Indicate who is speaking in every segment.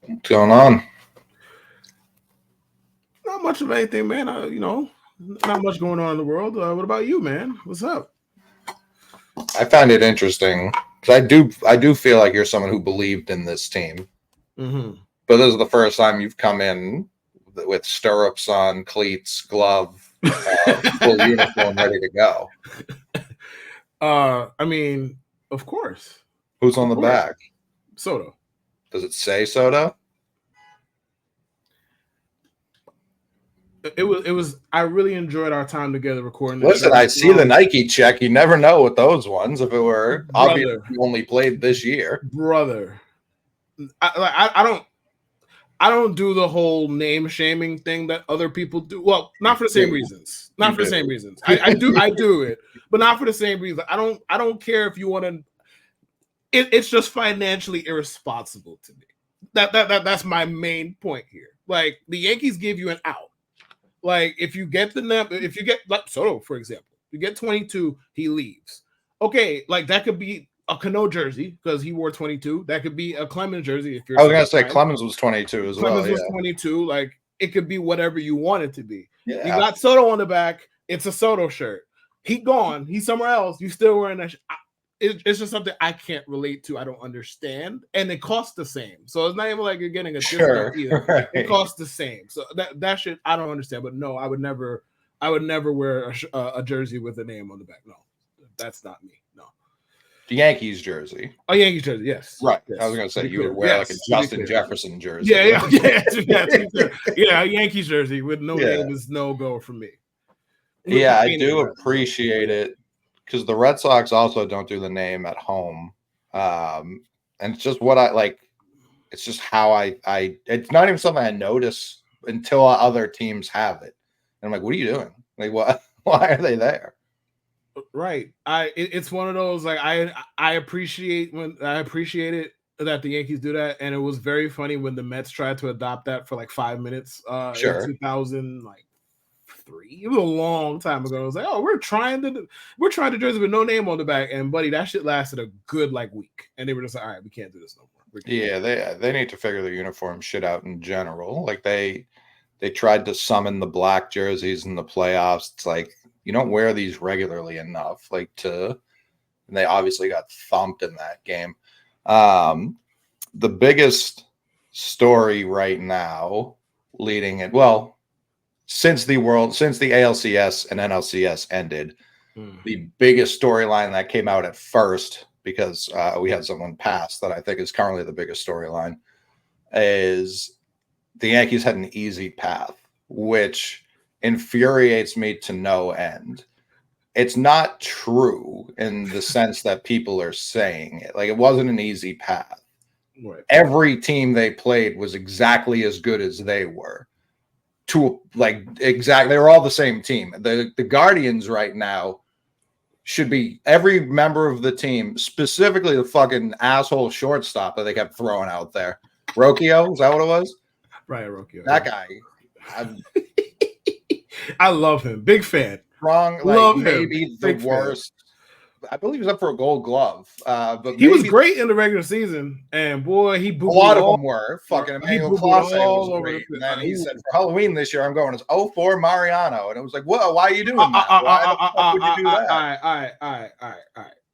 Speaker 1: What's going on?
Speaker 2: Not much of anything, man. Not much going on in the world. What about you, man? What's up?
Speaker 1: I find it interesting because I do feel like you're someone who believed in this team,
Speaker 2: Mm-hmm.
Speaker 1: but this is the first time you've come in with stirrups on, cleats, glove, full uniform, ready to go.
Speaker 2: I mean, of course,
Speaker 1: Who's on
Speaker 2: of
Speaker 1: the
Speaker 2: course,
Speaker 1: back?
Speaker 2: Soto.
Speaker 1: Does it say Soda?
Speaker 2: It was. I really enjoyed our time together recording this
Speaker 1: Listen,
Speaker 2: show.
Speaker 1: I see the Nike check. You never know with those ones. If it were obvious,
Speaker 2: Brother,
Speaker 1: you only played this year.
Speaker 2: brother. I don't do the whole name shaming thing that other people do. Well, not for the same reasons. Not for the same reasons. I do it, but not for the same reason. I don't care if you want to. It's just financially irresponsible to me. That's my main point here. Like the Yankees give you an out. Like if you get like Soto, for example, you get 22, he leaves. Okay, like that could be a Cano jersey because he wore 22. That could be a Clemens jersey if you're.
Speaker 1: I was gonna say Clemens was 22 as
Speaker 2: Clemens
Speaker 1: well.
Speaker 2: was 22. Like it could be whatever you want it to be.
Speaker 1: Yeah.
Speaker 2: You got Soto on the back. It's a Soto shirt. He gone. He's somewhere else. You still wearing that. It's just something I can't relate to. I don't understand, and it costs the same. So it's not even like you're getting a discount either.
Speaker 1: Right.
Speaker 2: It costs the same. So that shit I don't understand. But no, I would never wear a jersey with a name on the back. No, that's not me. No.
Speaker 1: The Yankees jersey.
Speaker 2: A Yankees jersey, yes.
Speaker 1: Right.
Speaker 2: Yes.
Speaker 1: I was going to say you would wear like a Justin Jefferson jersey.
Speaker 2: Yeah. A Yankees jersey with no name is no go for me.
Speaker 1: Yeah, I do appreciate it because the Red Sox also don't do the name at home. And it's just what I like. It's just how I it's not even something I notice until other teams have it. And I'm like, what are you doing? Like, what? Why are they there?
Speaker 2: Right. It's one of those like I appreciate it that the Yankees do that, and it was very funny when the Mets tried to adopt that for like 5 minutes in 2003. It was a long time ago. It was like, oh, we're trying to jersey with no name on the back, and buddy, that shit lasted a good like week, and they were just like, all right, we can't do this no more.
Speaker 1: Yeah, they need to figure the uniform shit out in general. Like they tried to summon the black jerseys in the playoffs. It's like you don't wear these regularly enough, and they obviously got thumped in that game. The biggest story right now leading it, well, since the ALCS and NLCS ended, the biggest storyline that came out at first, because we had someone pass that I think is currently the biggest storyline, is the Yankees had an easy path, which infuriates me to no end. It's not true in the sense that people are saying it. Like, it wasn't an easy path. Right. Every team they played was exactly as good as they were. They were all the same team. The Guardians right now should be every member of the team, specifically the fucking asshole shortstop that they kept throwing out there. Rocchio, is that what it was?
Speaker 2: Right, Rocchio.
Speaker 1: That guy.
Speaker 2: I love him. Big fan.
Speaker 1: Wrong, like maybe the worst. I believe he's up for a Gold Glove. But
Speaker 2: he was great in the regular season, and boy, he
Speaker 1: a lot of them were. Fucking Emmanuel Clase was great. And then he said, for Halloween this year, I'm going as 04 Mariano. And it was like, whoa, why are you doing that? Why the fuck would you do that?
Speaker 2: All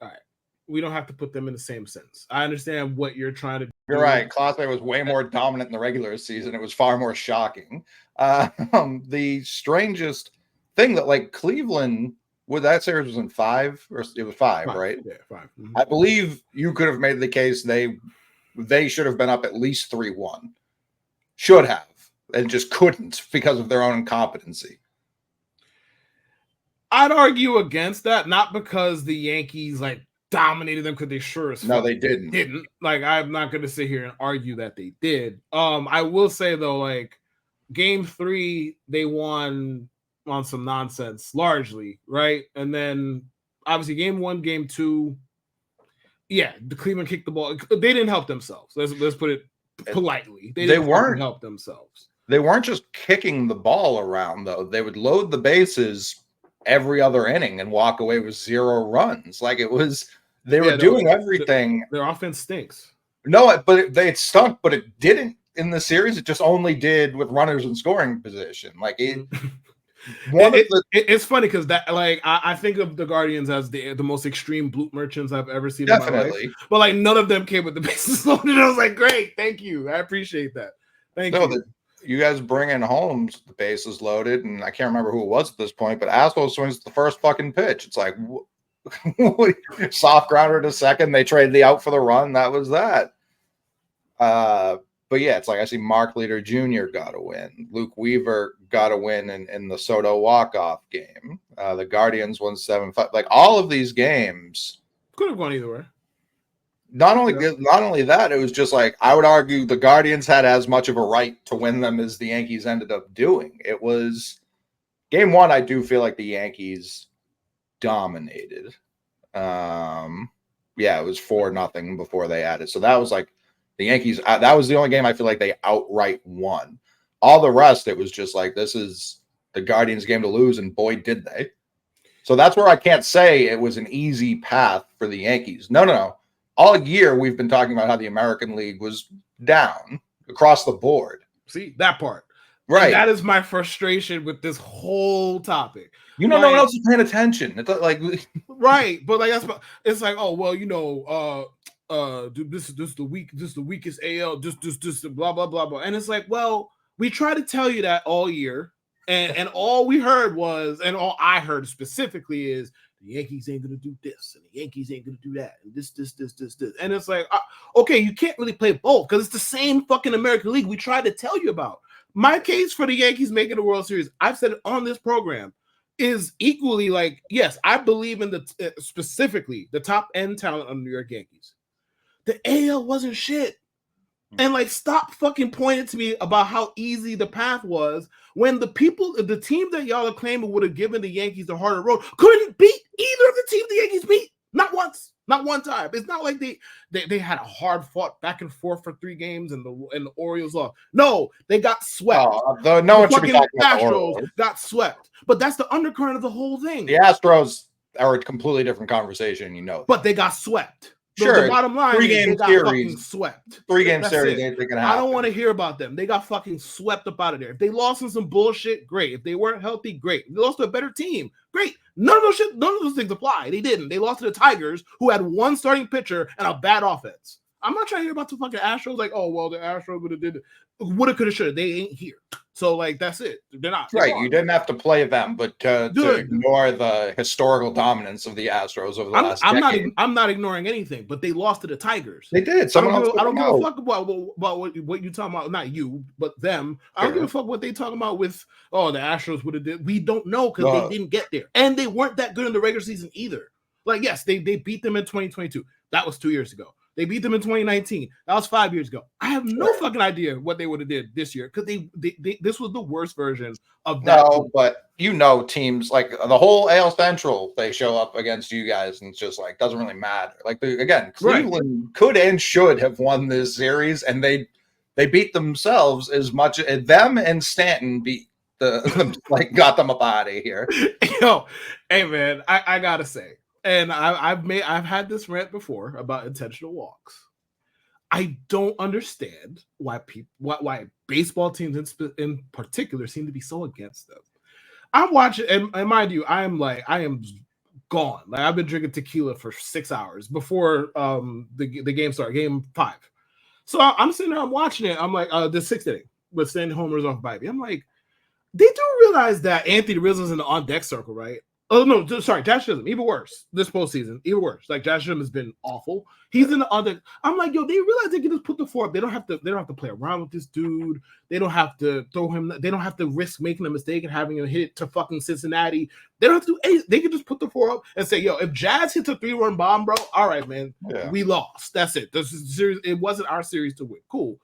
Speaker 2: right. We don't have to put them in the same sentence. I understand what you're trying to do.
Speaker 1: You're right. Clase was way more dominant in the regular season. It was far more shocking. The strangest thing that, like, Cleveland, that series was in 5, or it was 5, right?
Speaker 2: Yeah, 5. Mm-hmm.
Speaker 1: I believe you could have made the case they should have been up at least 3-1. Should have, and just couldn't because of their own incompetency.
Speaker 2: I'd argue against that, not because the Yankees like dominated them, because they sure as
Speaker 1: no, they didn't.
Speaker 2: Like, I'm not going to sit here and argue that they did. I will say though, like Game 3, they won on some nonsense largely, right? And then obviously Game 1, Game 2, yeah, the Cleveland kicked the ball. They didn't help themselves. Let's put it politely. They weren't help themselves.
Speaker 1: They weren't just kicking the ball around though. They would load the bases every other inning and walk away with 0 runs. Like, it was, they were doing everything.
Speaker 2: Their offense stinks.
Speaker 1: No, but it stunk, but it didn't in the series. It just only did with runners in scoring position. Like it.
Speaker 2: It's funny because that, like, I think of the Guardians as the most extreme bloop merchants I've ever seen in my life. But like, none of them came with the bases loaded. I was like, great, thank you, I appreciate that. Thank you.
Speaker 1: You guys bring in Holmes, the bases loaded, and I can't remember who it was at this point, but Astros swings the first fucking pitch. It's like soft grounder to second. They trade the out for the run. That was that. But yeah, it's like I see Mark Leader Jr. got a win. Luke Weaver got a win in the Soto walk-off game. The Guardians won 7-5. Like all of these games
Speaker 2: could have gone either way.
Speaker 1: Not only that, it was just like I would argue the Guardians had as much of a right to win them as the Yankees ended up doing. It was game one. I do feel like the Yankees dominated. Yeah, it was 4-0 before they added. So that was like the Yankees. That was the only game I feel like they outright won. All the rest, it was just like this is the Guardians' game to lose, and boy, did they. So that's where I can't say it was an easy path for the Yankees. No. All year we've been talking about how the American League was down across the board.
Speaker 2: See that part,
Speaker 1: right?
Speaker 2: And that is my frustration with this whole topic.
Speaker 1: No one else is paying attention. It's like
Speaker 2: right, but like it's like, oh well, this is the weakest AL, just blah blah blah blah, and it's like, well, we try to tell you that all year, and all we heard was, and all I heard specifically is, the Yankees ain't gonna do this, and the Yankees ain't gonna do that, and this, and it's like, okay, you can't really play both because it's the same fucking American League we tried to tell you about. My case for the Yankees making the World Series, I've said it on this program, is equally like, yes, I believe in the specifically the top end talent of the New York Yankees. The AL wasn't shit. And like, stop fucking pointing to me about how easy the path was when the team that y'all are claiming would have given the Yankees the harder road couldn't beat either of the teams the Yankees beat. Not once, not one time. It's not like they had a hard fought back and forth for 3 games and the Orioles lost. No, they got swept.
Speaker 1: No one should be talking about the
Speaker 2: Astros
Speaker 1: Orioles.
Speaker 2: got swept. But that's the undercurrent of the whole thing.
Speaker 1: The Astros are a completely different conversation,
Speaker 2: But they got swept.
Speaker 1: Sure.
Speaker 2: The bottom line is they got fucking swept.
Speaker 1: 3-game series.
Speaker 2: I don't want to hear about them. They got fucking swept up out of there. If they lost in some bullshit, great. If they weren't healthy, great. If they lost to a better team, great. None of those things apply. They didn't. They lost to the Tigers, who had one starting pitcher and a bad offense. I'm not trying to hear about the fucking Astros. Like, oh well, the Astros would have did it. Woulda, coulda, shoulda. They ain't here. So like, that's it. They're not.
Speaker 1: Right. You didn't have to play them, but to ignore the historical dominance of the Astros over the last decade.
Speaker 2: I'm not ignoring anything, but they lost to the Tigers.
Speaker 1: They did.
Speaker 2: I don't give a fuck about what you talking about. Not you, but them. I don't give a fuck what they talking about with, oh, the Astros would have did. We don't know because they didn't get there. And they weren't that good in the regular season either. Like, yes, they beat them in 2022. That was 2 years ago. They beat them in 2019. That was 5 years ago. I have no fucking idea what they would have did this year because they this was the worst version of that.
Speaker 1: No, but teams like the whole AL Central, they show up against you guys and it's just like doesn't really matter. Like Cleveland could and should have won this series, and they beat themselves as much as them and Stanton beat got them up out of here.
Speaker 2: Yo, hey man, I gotta say. And I've had this rant before about intentional walks. I don't understand why baseball teams in particular seem to be so against them. I'm watching, and mind you, I am gone. Like, I've been drinking tequila for 6 hours before the game started, game 5. So I'm sitting there, I'm watching it. I'm like, the 6th inning with sending homers off Bibee. I'm like, they do realize that Anthony Rizzo's in the on deck circle, right? Oh no, sorry, Josh Chisholm, even worse this postseason, even worse. Like, Josh Chisholm has been awful. He's in the other. I'm like, yo, they realize they can just put the 4 up. They don't have to play around with this dude. They don't have to throw him. They don't have to risk making a mistake and having him hit to fucking Cincinnati. They don't have to do anything. They can just put the 4 up and say, yo, if Jazz hits a 3-run bomb, bro, all right, man, we lost. That's it. This is series. It wasn't our series to win. Cool.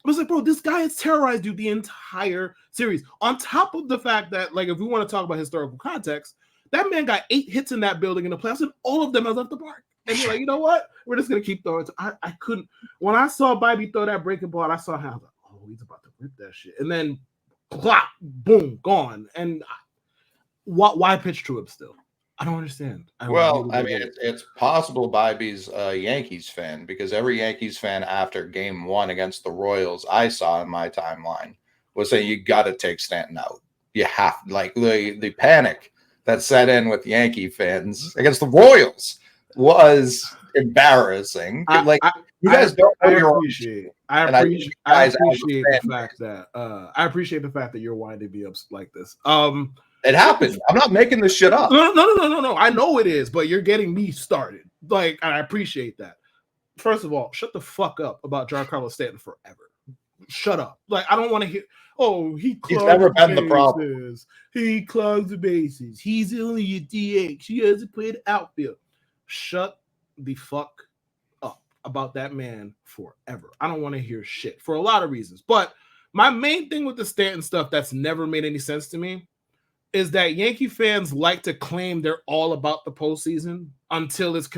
Speaker 2: I was like, bro, this guy has terrorized you the entire series. On top of the fact that, like, if we want to talk about historical context, that man got 8 hits in that building in the playoffs, and all of them have left the park. And you're like, you know what? We're just gonna keep throwing. I couldn't. When I saw Bibee throw that breaking ball, I saw how I was like, oh, he's about to rip that shit. And then, plop, boom, gone. And why pitch to him still? I don't understand.
Speaker 1: Well, I mean, it's possible Bobby's a Yankees fan because every Yankees fan after game one against the Royals I saw in my timeline was saying you got to take Stanton out. You have like the panic that set in with Yankee fans against the Royals was embarrassing. Like you guys don't know your own shit.
Speaker 2: I appreciate the fact that you're wanting to be up like this.
Speaker 1: It happened. I'm not making this shit up.
Speaker 2: No. I know it is, but you're getting me started. Like, I appreciate that. First of all, shut the fuck up about Giancarlo Stanton forever. Shut up. Like, I don't want to hear. Oh, he's never been the problem. He clogs the bases. He's only a DH. He hasn't played outfield. Shut the fuck up about that man forever. I don't want to hear shit for a lot of reasons. But my main thing with the Stanton stuff that's never made any sense to me is that Yankee fans like to claim they're all about the postseason until it's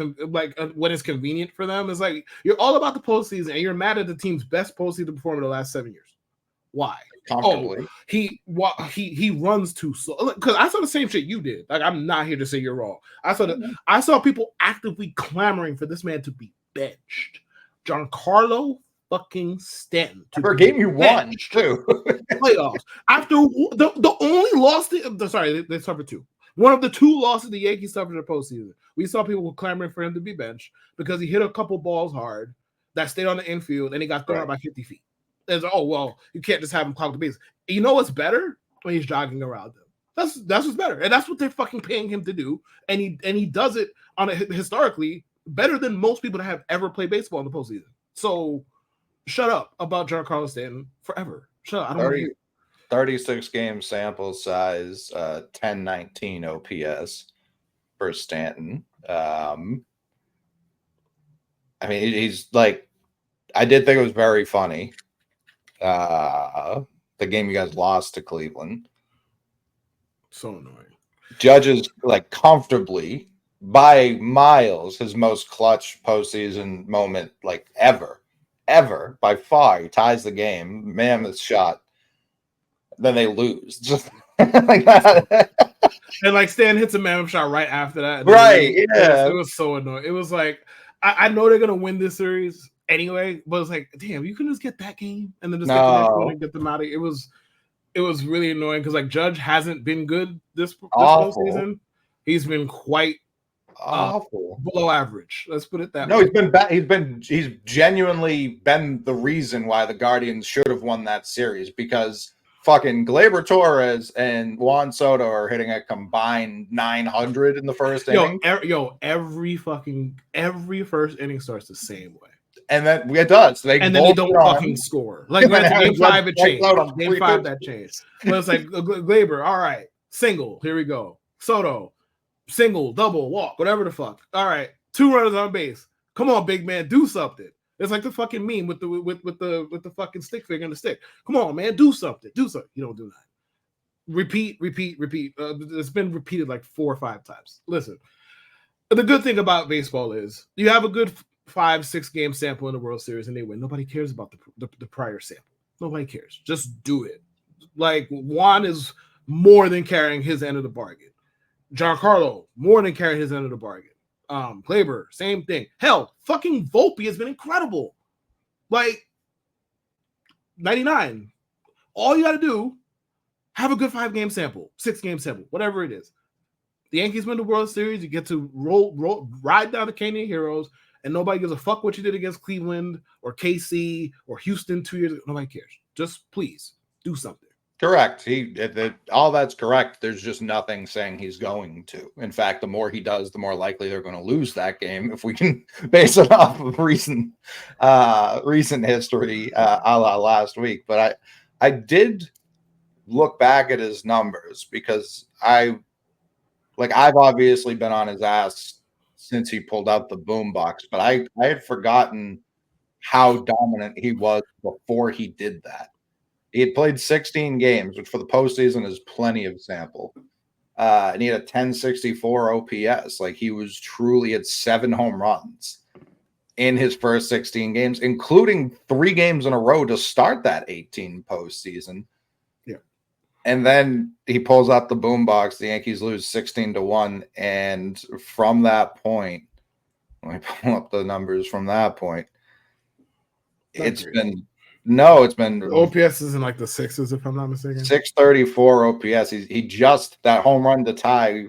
Speaker 2: when it's convenient for them. It's like you're all about the postseason and you're mad at the team's best postseason performer in the last 7 years. Why? Oh, he runs too slow. Because I saw the same shit you did. Like, I'm not here to say you're wrong. I saw people actively clamoring for this man to be benched. Giancarlo fucking Stanton.
Speaker 1: For a game you won too.
Speaker 2: Playoffs. After the only loss, they suffered two. One of the two losses the Yankees suffered in the postseason. We saw people clamoring for him to be benched because he hit a couple balls hard that stayed on the infield and he got thrown out by 50 feet. It's you can't just have him clog the base. You know what's better? When he's jogging around them. That's what's better, and that's what they're fucking paying him to do. And he does it historically better than most people that have ever played baseball in the postseason. So shut up about Giancarlo Stanton forever. Shut up. I don't want to hear.
Speaker 1: 36 game sample size, 1019 OPS for Stanton. I mean, he's like, I did think it was very funny. The game you guys lost to Cleveland.
Speaker 2: So annoying.
Speaker 1: Judge is like comfortably by miles his most clutch postseason moment like ever by far. He ties the game, mammoth shot. Then they lose just like that.
Speaker 2: And like Stan hits a mammoth shot right after that.
Speaker 1: Right?
Speaker 2: It was so annoying. It was like I know they're gonna win this series anyway, but it's like, damn, you can just get that game and then just get the next one and get them out of here. It was really annoying because like Judge hasn't been good this postseason. He's been quite awful, below average. Let's put it that way.
Speaker 1: No, he's been bad. He's genuinely been the reason why the Guardians should have won that series because fucking Gleyber Torres and Juan Soto are hitting a combined 900 in the first inning.
Speaker 2: Every first inning starts the same way.
Speaker 1: And then it does.
Speaker 2: They don't fucking score. Like game 5 it changed. Game 5 that changed. But it's like Gleyber, all right, single. Here we go. Soto, single, double, walk, whatever the fuck. All right, 2 runners on base. Come on, big man, do something. It's like the fucking meme with the fucking stick figure and the stick. Come on, man, do something. Do something. You don't do that. Repeat. It's been repeated like 4 or 5 times. Listen, the good thing about baseball is you have a good 5-6 game sample in the World Series and they win. Nobody cares about the prior sample. Nobody cares. Just do it. Like Juan is more than carrying his end of the bargain. Giancarlo more than carrying his end of the bargain. Gleyber, same thing. Hell, fucking Volpe has been incredible. Like 99. All you got to do, have a good 5 game sample, 6 game sample, whatever it is. The Yankees win the World Series. You get to ride down the Canyon Heroes. And nobody gives a fuck what you did against Cleveland or KC or Houston 2 years ago. Nobody cares. Just please do something.
Speaker 1: Correct. All that's correct. There's just nothing saying he's going to. In fact, the more he does, the more likely they're going to lose that game if we can base it off of recent history, a la last week. But I did look back at his numbers because I've obviously been on his ass since he pulled out the boombox, but I had forgotten how dominant he was before he did that. He had played 16 games, which for the postseason is plenty of sample. And he had a 1064 OPS. Like he was truly at 7 home runs in his first 16 games, including 3 games in a row to start that 18 postseason.
Speaker 2: Yeah.
Speaker 1: And then he pulls out the boombox. The Yankees lose 16-1. And from that point, let me pull up the numbers from that point. It's been
Speaker 2: the OPS is in like the sixes, if I'm not mistaken.
Speaker 1: 634 OPS. He just that home run to tie.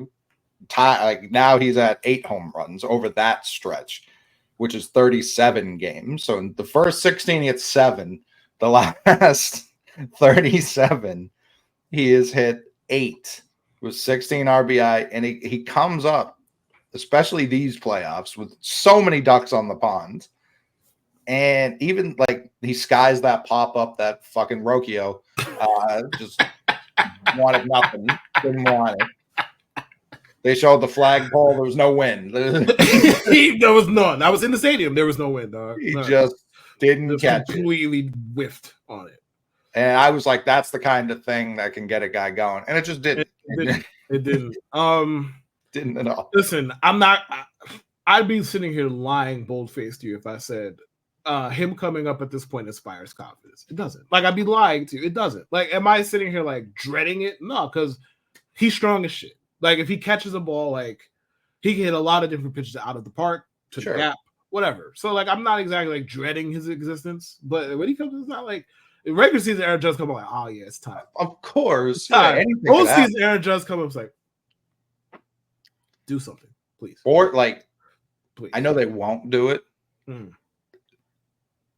Speaker 1: Like now he's at 8 home runs over that stretch, which is 37 games. So in the first 16, he hit 7. The last 37, he has hit 8 with 16 RBI, and he comes up, especially these playoffs, with so many ducks on the pond. And even like he skies that pop up that fucking Rokio, just wanted nothing, didn't want it. They showed the flagpole. There was no wind.
Speaker 2: There was none. I was in the stadium. There was no wind, dog.
Speaker 1: He just didn't catch it.
Speaker 2: Completely whiffed on it.
Speaker 1: And I was like, that's the kind of thing that can get a guy going. And it just didn't.
Speaker 2: It didn't.
Speaker 1: Didn't at all.
Speaker 2: Listen, I'd be sitting here lying bold-faced to you if I said him coming up at this point inspires confidence. It doesn't. Like, I'd be lying to you. It doesn't. Like, am I sitting here like dreading it? No, because he's strong as shit. Like, if he catches a ball, like, he can hit a lot of different pitches out of the park, to the gap, whatever. So, like, I'm not exactly, like, dreading his existence. But when he comes, it's not like regular season Aaron Judge come up like, oh, yeah, it's time.
Speaker 1: Of course.
Speaker 2: Yeah, postseason Aaron Judge come up like, do something, please.
Speaker 1: Or, like, please. I know they won't do it.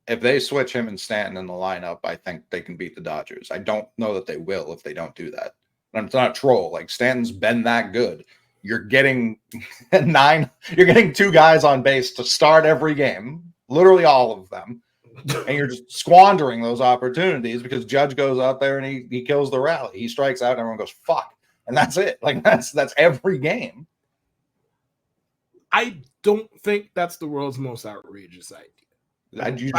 Speaker 1: If they switch him and Stanton in the lineup, I think they can beat the Dodgers. I don't know that they will if they don't do that. And it's not a troll. Like, Stanton's been that good. You're getting 9. You're getting 2 guys on base to start every game, literally all of them, and you're just squandering those opportunities because Judge goes out there and he kills the rally. He strikes out, and everyone goes fuck, and that's it. Like that's every game.
Speaker 2: I don't think that's the world's most outrageous idea. They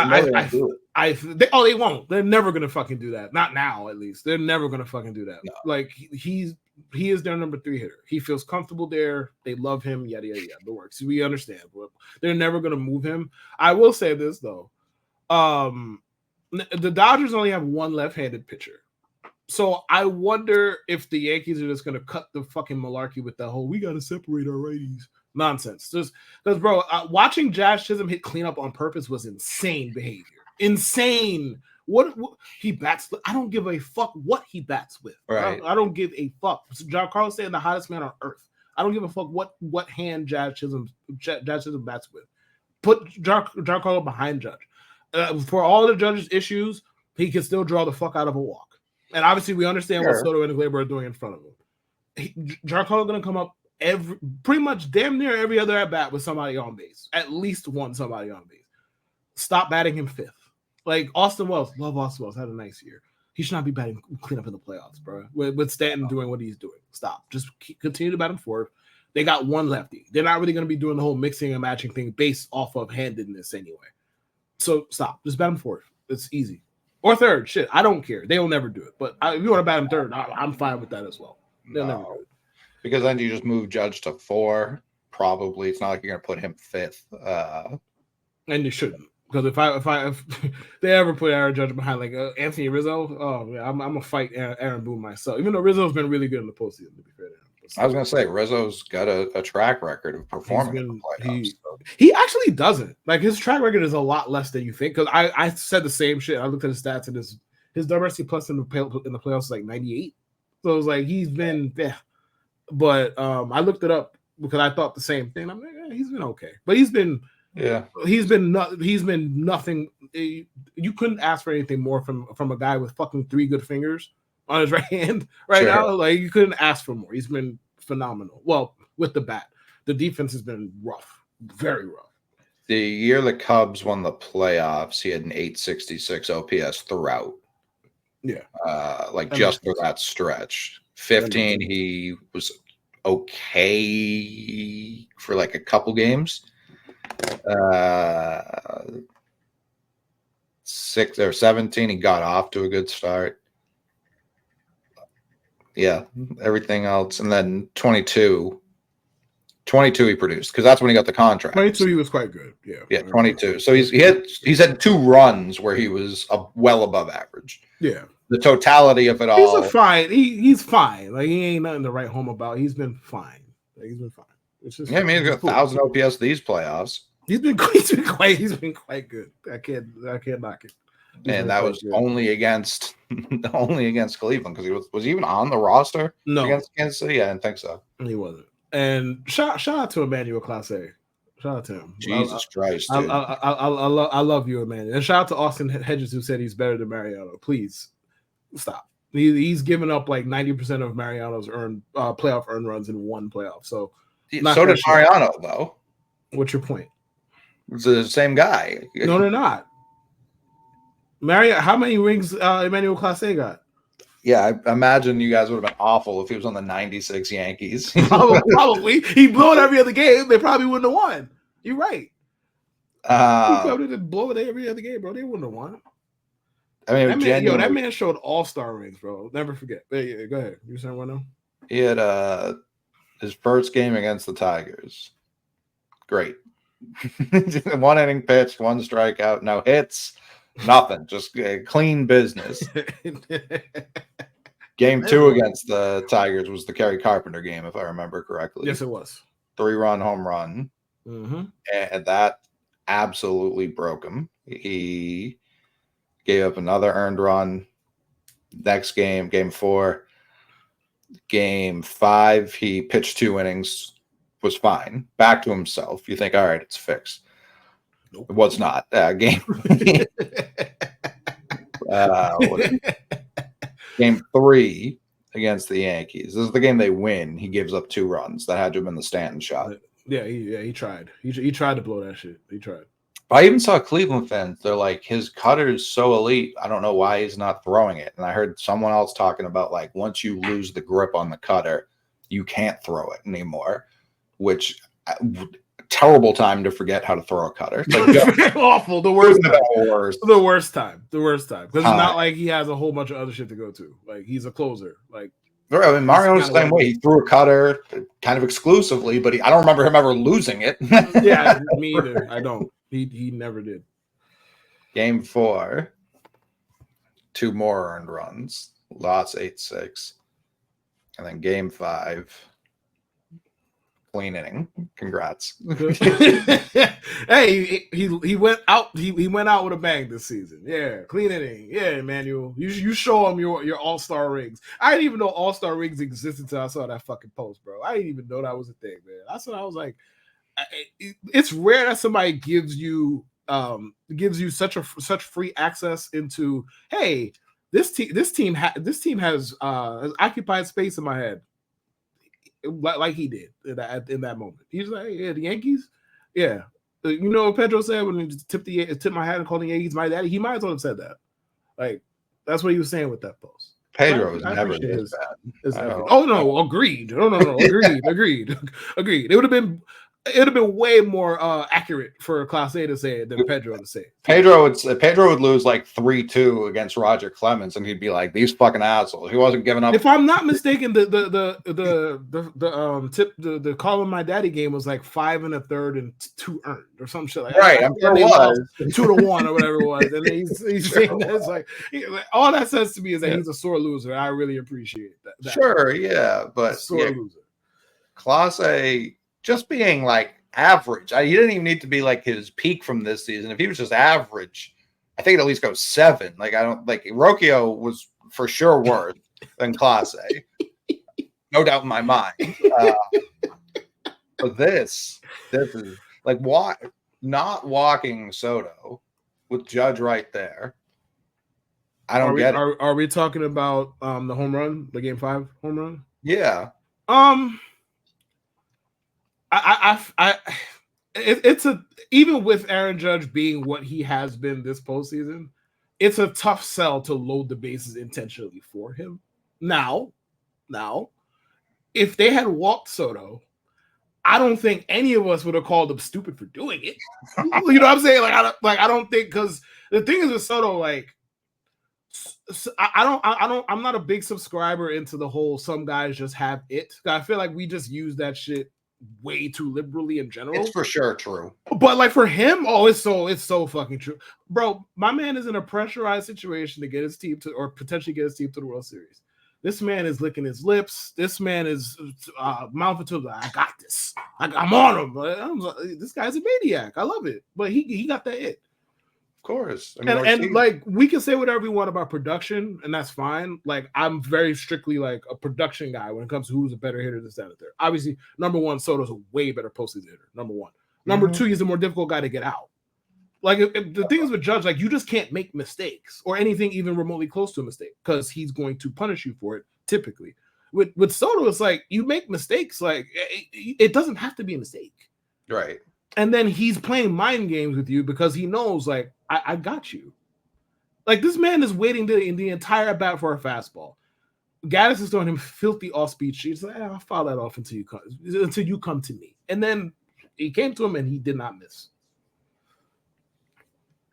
Speaker 2: won't. They're never gonna fucking do that. Not now, at least. They're never gonna fucking do that. No. Like he is their number 3 hitter. He feels comfortable there. They love him. Yada yada yada. The works. We understand, but they're never gonna move him. I will say this though. The Dodgers only have 1 left-handed pitcher. So I wonder if the Yankees are just gonna cut the fucking malarkey with that whole we gotta separate our righties nonsense. Just because, bro, watching Jazz Chisholm hit cleanup on purpose was insane behavior. Insane. What he bats? I don't give a fuck what he bats with.
Speaker 1: Right.
Speaker 2: I don't give a fuck. Giancarlo Stanton, the hottest man on earth. I don't give a fuck what hand Jazz Chisholm bats with. Put Giancarlo behind Judge. For all the Judge's issues, he can still draw the fuck out of a walk. And obviously, we understand what Soto and Gleyber are doing in front of him. Giancarlo going to come up pretty much damn near every other at bat with somebody on base. At least one somebody on base. Stop batting him 5th. Like Austin Wells, love Austin Wells, had a nice year. He should not be batting cleanup in the playoffs, bro. With Stanton doing what he's doing. Stop. Just continue to bat him 4th. They got 1 lefty. They're not really going to be doing the whole mixing and matching thing based off of handedness anyway. So stop. Just bat him 4th. It's easy. Or 3rd. Shit, I don't care. They'll never do it. But if you want to bat him 3rd, I'm fine with that as well. They'll never do it.
Speaker 1: Because then you just move Judge to 4. Probably it's not like you're gonna put him 5th.
Speaker 2: And you shouldn't, because if they ever put Aaron Judge behind like Anthony Rizzo, oh yeah, I'm gonna fight Aaron Boone myself. Even though Rizzo's been really good in the postseason, to be fair to him.
Speaker 1: I was gonna say Rizzo's got a track record of performing in the playoffs.
Speaker 2: He actually does't. Like his track record is a lot less than you think. Because I said the same shit. I looked at his stats and his WRC plus in the playoffs is like 98. So it was like he's been there. But I looked it up because I thought the same thing. I'm like, he's been okay, but he's been nothing. You couldn't ask for anything more from a guy with fucking 3 good fingers on his right hand now. Like you couldn't ask for more. He's been phenomenal. Well, with the bat, the defense has been rough, very rough.
Speaker 1: The year the Cubs won the playoffs, he had an 866 OPS throughout.
Speaker 2: Yeah,
Speaker 1: just for that stretch. 15, he was okay for like a couple games. 6 or 17, he got off to a good start. Yeah, everything else. And then 22 he produced because that's when he got the contract.
Speaker 2: 22, he was quite good. Yeah,
Speaker 1: 22. So he's had 2 runs where he was well above average.
Speaker 2: Yeah.
Speaker 1: the totality of it all.
Speaker 2: He's fine. He's fine. Like he ain't nothing to write home about. He's been fine. Like, he's been fine. It's just,
Speaker 1: yeah, I mean, he's got 1,000 OPS these playoffs.
Speaker 2: He's been quite good. I can't knock it.
Speaker 1: And that was only against Cleveland, because was he even on the roster against Kansas City? Yeah, I didn't think so.
Speaker 2: He wasn't. And shout out to Emmanuel Clase. Shout out to him.
Speaker 1: Jesus Christ, dude.
Speaker 2: I love you, Emmanuel. And shout out to Austin Hedges, who said he's better than Mariano. Please stop. He's given up like 90% of Mariano's playoff earned runs in one playoff. So
Speaker 1: did Mariano, though.
Speaker 2: What's your point?
Speaker 1: It's the same guy.
Speaker 2: No, they're not. How many rings Emmanuel Clase got?
Speaker 1: Yeah, I imagine you guys would have been awful if he was on the 96 Yankees.
Speaker 2: Probably. He blew it every other game. They probably wouldn't have won. You're right. He probably did blow it every other game, bro. They wouldn't have won.
Speaker 1: I mean,
Speaker 2: that man showed all-star rings, bro. Never forget. Yeah, go ahead. You saying what now?
Speaker 1: He had his first game against the Tigers. Great. 1 inning pitch, 1 strikeout, no hits. Nothing, just clean business. Game 2 against the Tigers was the Kerry Carpenter game, if I remember correctly.
Speaker 2: Yes, it was.
Speaker 1: 3-run home run.
Speaker 2: Mm-hmm.
Speaker 1: And that absolutely broke him. He gave up another earned run. Next game, game 4. Game 5, he pitched 2 innings, was fine. Back to himself. You think, all right, it's fixed.
Speaker 2: Nope.
Speaker 1: It was not. Game 3 against the Yankees. This is the game they win. He gives up 2 runs. That had to have been the Stanton shot.
Speaker 2: Yeah, he tried. He tried to blow that shit. He tried.
Speaker 1: I even saw Cleveland fans. They're like, his cutter's so elite. I don't know why he's not throwing it. And I heard someone else talking about, like, once you lose the grip on the cutter, you can't throw it anymore, which terrible time to forget how to throw a cutter. It's like,
Speaker 2: awful. The worst time.
Speaker 1: The
Speaker 2: worst time. Because it's not like he has a whole bunch of other shit to go to. Like, he's a closer. Like,
Speaker 1: I mean, Mario's the same way. He threw a cutter kind of exclusively, but I don't remember him ever losing it.
Speaker 2: Yeah, me either. I don't. He never did.
Speaker 1: Game 4, 2 more earned runs. Lost 8-6. And then game 5, clean inning. Congrats.
Speaker 2: Hey, he went out. He went out with a bang this season. Yeah, clean inning. Yeah, Emmanuel. You show him your all-star rings. I didn't even know all-star rings existed until I saw that fucking post, bro. I didn't even know that was a thing, man. That's what I was like. It's rare that somebody gives you such free access into. Hey, this team has occupied space in my head. Like he did in that moment. He's like, yeah, the Yankees, yeah. You know what Pedro said when he tipped my hat and called the Yankees my daddy? He might as well have said that. Like, that's what he was saying with that post.
Speaker 1: Pedro was never this bad.
Speaker 2: Oh no, agreed. No, agreed. It would have been way more accurate for Clase to say it than Pedro to say it.
Speaker 1: Pedro would lose like 3-2 against Roger Clemens, and he'd be like, "These fucking assholes." He wasn't giving up.
Speaker 2: If I'm not mistaken, the call of my daddy game was like 5 1/3 and 2 earned or some shit like that.
Speaker 1: Right, I'm sure it was
Speaker 2: 2-1 or whatever it was. And he's saying that it's like all that says to me is that he's a sore loser. I really appreciate that.
Speaker 1: Sure, yeah, but
Speaker 2: loser.
Speaker 1: Clase just being like average. He didn't even need to be like his peak from this season. If he was just average, I think it'd at least go 7. Like, I don't like Rocchio was for sure worse than Clase. No doubt in my mind. But this is like not walking Soto with Judge right there. I don't get it.
Speaker 2: Are we talking about the home run, the game 5 home run?
Speaker 1: Yeah.
Speaker 2: It's even with Aaron Judge being what he has been this postseason, it's a tough sell to load the bases intentionally for him. Now, if they had walked Soto, I don't think any of us would have called him stupid for doing it. You know what I'm saying? I don't think, because the thing is with Soto, like, I'm not a big subscriber into the whole some guys just have it. I feel like we just use that shit way too liberally in general.
Speaker 1: It's for sure true.
Speaker 2: But like for him, it's so fucking true. Bro, my man is in a pressurized situation to get his team to, or potentially get his team to the World Series. This man is licking his lips. This man is mouthing to the, I got this. I'm on him. This guy's a maniac. I love it. But he got that it.
Speaker 1: Of course.
Speaker 2: I mean, and like we can say whatever we want about production, and that's fine. Like I'm very strictly like a production guy when it comes to who's a better hitter than that there. Obviously, number one, Soto's a way better postseason hitter. Number one. Number two, he's a more difficult guy to get out. Like if the thing is with Judge, like you just can't make mistakes or anything even remotely close to a mistake because he's going to punish you for it. Typically, with Soto, it's like you make mistakes. Like it doesn't have to be a mistake,
Speaker 1: right?
Speaker 2: And then he's playing mind games with you because he knows, like, I got you. Like, this man is waiting the entire at bat for a fastball. Gaddis is throwing him filthy off-speed sheets. Like, I'll foul that off until you come to me. And then he came to him and he did not miss.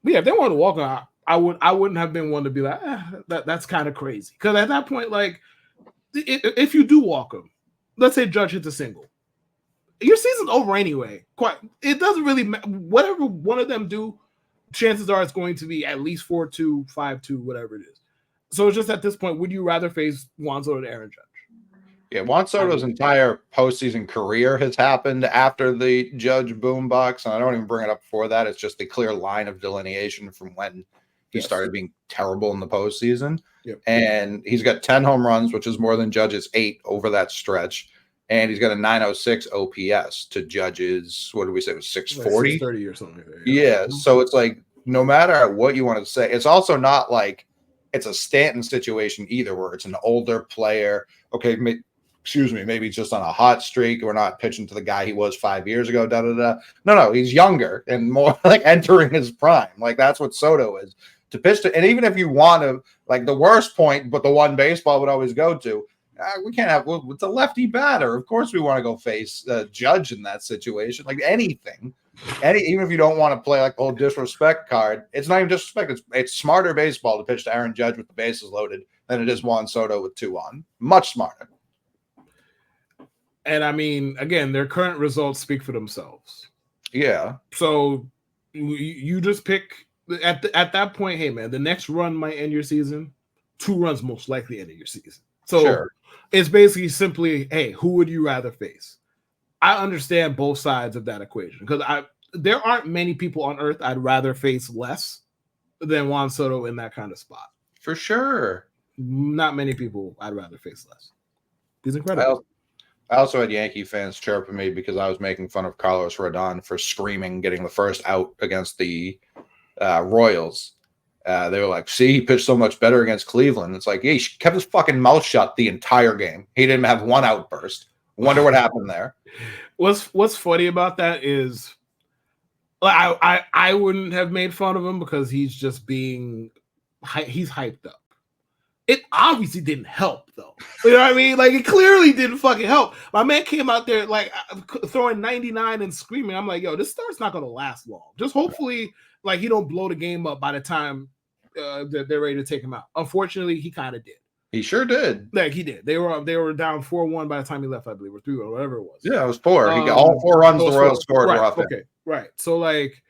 Speaker 2: But yeah, if they wanted to walk on, I wouldn't have been one to be like, that's kind of crazy. Because at that point, like, if you do walk him, let's say Judge hits a single. Your season's over anyway. It doesn't really matter. Whatever one of them do, chances are it's going to be at least 4-2, 5-2, whatever it is. So it's just at this point, would you rather face Juan Soto to Aaron Judge?
Speaker 1: Yeah, Juan Soto's entire postseason career has happened after the Judge boombox, and I don't even bring it up before that. It's just the clear line of delineation from when he started being terrible in the postseason.
Speaker 2: Yep.
Speaker 1: And he's got 10 home runs, which is more than Judge's 8 over that stretch. And he's got a 906 OPS to Judge's, what did we say, it was 640?
Speaker 2: 630 or something like that.
Speaker 1: Yeah. So it's like, no matter what you want to say, it's also not like it's a Stanton situation either, where it's an older player. Okay, maybe just on a hot streak. We're not pitching to the guy he was 5 years ago. No, he's younger and more like entering his prime. Like that's what Soto is to pitch to. And even if you want to, like the worst point, but the one baseball would always go to. We can't have. It's a lefty batter. Of course, we want to go face Judge in that situation. Like anything, even if you don't want to play like the whole disrespect card, it's not even disrespect. It's smarter baseball to pitch to Aaron Judge with the bases loaded than it is Juan Soto with 2 on. Much smarter.
Speaker 2: And I mean, again, their current results speak for themselves.
Speaker 1: Yeah.
Speaker 2: So you just pick at that point. Hey, man, the next run might end your season. 2 runs most likely end your season. So. Sure. It's basically simply, hey, who would you rather face? I understand both sides of that equation because there aren't many people on earth I'd rather face less than Juan Soto in that kind of spot.
Speaker 1: For sure.
Speaker 2: Not many people I'd rather face less. He's incredible.
Speaker 1: I also had Yankee fans chirping me because I was making fun of Carlos Rodon for screaming, getting the first out against the Royals. They were like, see, he pitched so much better against Cleveland. It's like, yeah, he kept his fucking mouth shut the entire game. He didn't have one outburst. Wonder what happened there.
Speaker 2: What's funny about that is I wouldn't have made fun of him because he's just he's hyped up. It obviously didn't help, though. You know what I mean? Like, it clearly didn't fucking help. My man came out there, like, throwing 99 and screaming. I'm like, yo, this start's not going to last long. Just hopefully, like, he don't blow the game up by the time they're ready to take him out. Unfortunately, he kind of did.
Speaker 1: He sure did.
Speaker 2: Like, he did. They were down 4-1 by the time he left, I believe, or 3-1, whatever it was.
Speaker 1: Yeah, it was 4. He got all 4 runs the Royals scored.
Speaker 2: Right, okay, right. So, like,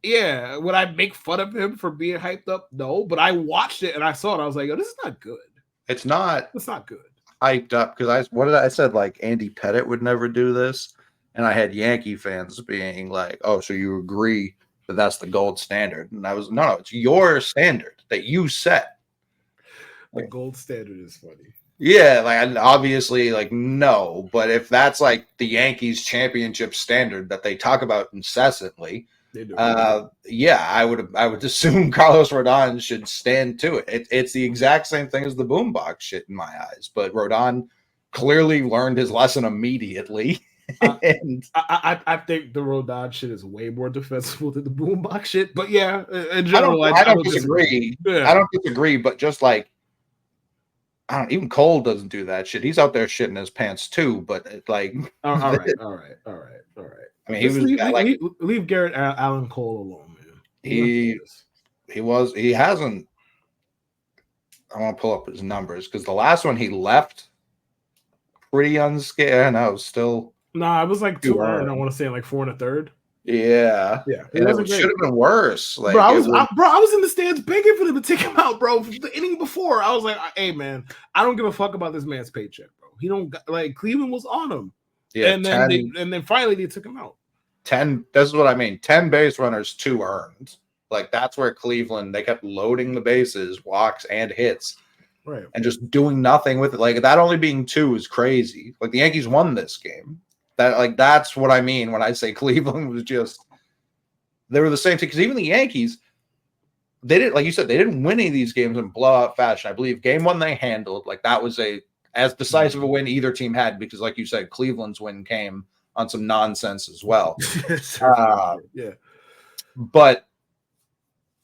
Speaker 2: yeah, would I make fun of him for being hyped up? No, but I watched it and I saw it. I was like, yo, this is not good.
Speaker 1: It's not.
Speaker 2: It's not good.
Speaker 1: Hyped up because I said like Andy Pettitte would never do this, and I had Yankee fans being like, "Oh, so you agree that that's the gold standard?" And I was, no, it's your standard that you set.
Speaker 2: The gold standard is funny.
Speaker 1: Yeah, like obviously, like no, but if that's like the Yankees championship standard that they talk about incessantly. Yeah, I would assume Carlos Rodon should stand to it. It's the exact same thing as the boombox shit in my eyes. But Rodon clearly learned his lesson immediately. And
Speaker 2: I think the Rodon shit is way more defensible than the boombox shit. But yeah, in general,
Speaker 1: I don't disagree. Yeah. I don't disagree, but just like even Cole doesn't do that shit. He's out there shitting his pants too. But it's like,
Speaker 2: all right.
Speaker 1: I mean,
Speaker 2: leave Garrett Allen Cole alone, man.
Speaker 1: He hasn't. I want to pull up his numbers because the last one he left pretty unscared. No, still
Speaker 2: Nah, it was like
Speaker 1: 2
Speaker 2: 2 earned. I
Speaker 1: earned.
Speaker 2: want to say like 4 1/3.
Speaker 1: Yeah.
Speaker 2: Yeah, it
Speaker 1: And
Speaker 2: wasn't
Speaker 1: it should
Speaker 2: great.
Speaker 1: have been worse.
Speaker 2: Bro,
Speaker 1: Like it was
Speaker 2: I was in the stands begging for them to take him out, bro. The inning before, I was like, "Hey, man, I don't give a fuck about this man's paycheck, bro. He don't like Cleveland was on him,
Speaker 1: yeah,
Speaker 2: and then finally they took him out.
Speaker 1: 10. This is what I mean. 10 base runners, 2 earned. Like that's where Cleveland, they kept loading the bases, walks and hits,
Speaker 2: Right,
Speaker 1: and just doing nothing with it. Like that only being 2 is crazy. Like the Yankees won this game. That's what I mean when I say Cleveland was just, they were the same thing. Because even the Yankees, they didn't, like you said, they didn't win any of these games in blowout fashion. I believe game 1 they handled. Like that was a as decisive a win either team had, because like you said, Cleveland's win came on some nonsense as well.
Speaker 2: yeah.
Speaker 1: But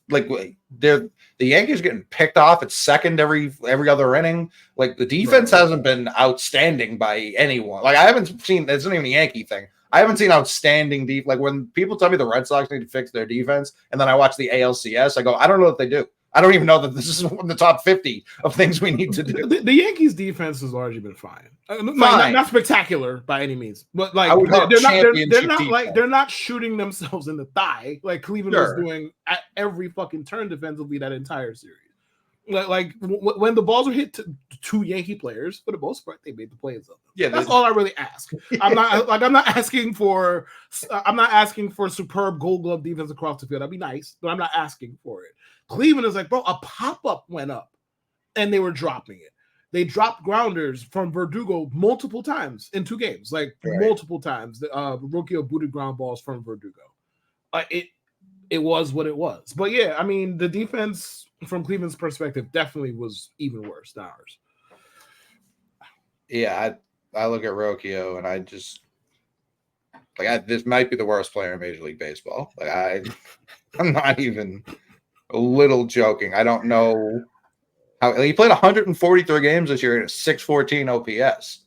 Speaker 1: like the Yankees getting picked off at second every other inning. Like the defense hasn't been outstanding by anyone. Like I haven't seen, it's not even a Yankee thing. I haven't seen outstanding deep. Like when people tell me the Red Sox need to fix their defense, and then I watch the ALCS, I go, I don't know what they do. I don't even know that this is in the top 50 of things we need to do.
Speaker 2: The Yankees defense has largely been fine. Not spectacular by any means, but like they're not shooting themselves in the thigh like Cleveland was doing at every fucking turn defensively that entire series. Like when the balls are hit to 2 Yankee players, for the most part, they made the plays of them. Yeah, that's all I really ask. I'm not asking for superb Gold Glove defense across the field. That'd be nice, but I'm not asking for it. Cleveland is like, bro, a pop-up went up and they were dropping it. They dropped grounders from Verdugo multiple times in 2 games, multiple times. Rookie booted ground balls from Verdugo. It was what it was. But yeah, I mean, the defense from Cleveland's perspective definitely was even worse than ours.
Speaker 1: Yeah, I look at Rocchio and I just this might be the worst player in Major League Baseball. I'm not even a little joking. I don't know how he played 143 games this year at a 614 OPS.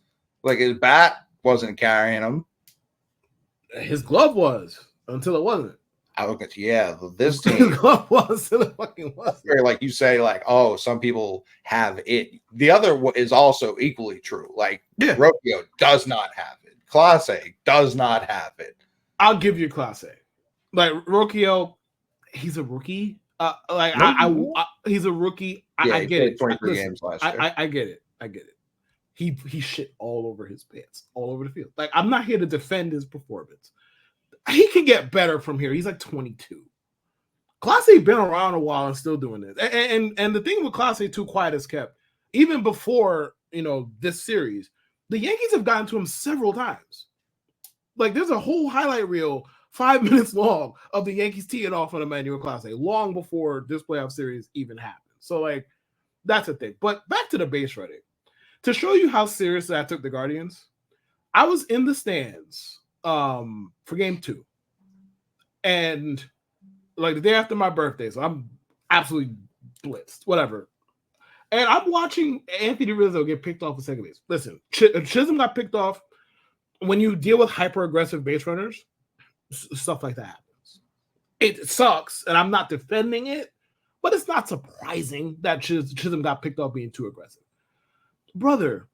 Speaker 1: Like his bat wasn't carrying him.
Speaker 2: His glove was until it wasn't.
Speaker 1: I look at this team
Speaker 2: was until it fucking was.
Speaker 1: Like you say, like, oh, some people have it. The other is also equally true. Like Rocchio does not have it. Clase does not have it.
Speaker 2: I'll give you Clase. Like Rocchio, he's a rookie. He's a rookie. I get it.
Speaker 1: 23 games last year.
Speaker 2: I get it. I get it. He shit all over his pants, all over the field. Like I'm not here to defend his performance. He can get better from here. He's like 22. Clase been around a while and still doing this. And the thing with Clase too, quiet as kept. Even before this series, the Yankees have gotten to him several times. Like there's a whole highlight reel 5 minutes long of the Yankees teeing off on Emmanuel Clase long before this playoff series even happened. So like that's a thing. But back to the base running. To show you how seriously I took the Guardians, I was in the stands for game 2. And like the day after my birthday, so I'm absolutely blitzed, whatever. And I'm watching Anthony Rizzo get picked off at second base. Listen, Chisholm got picked off. When you deal with hyper-aggressive base runners, stuff like that happens. It sucks, and I'm not defending it, but it's not surprising that Chisholm got picked off being too aggressive. Brother,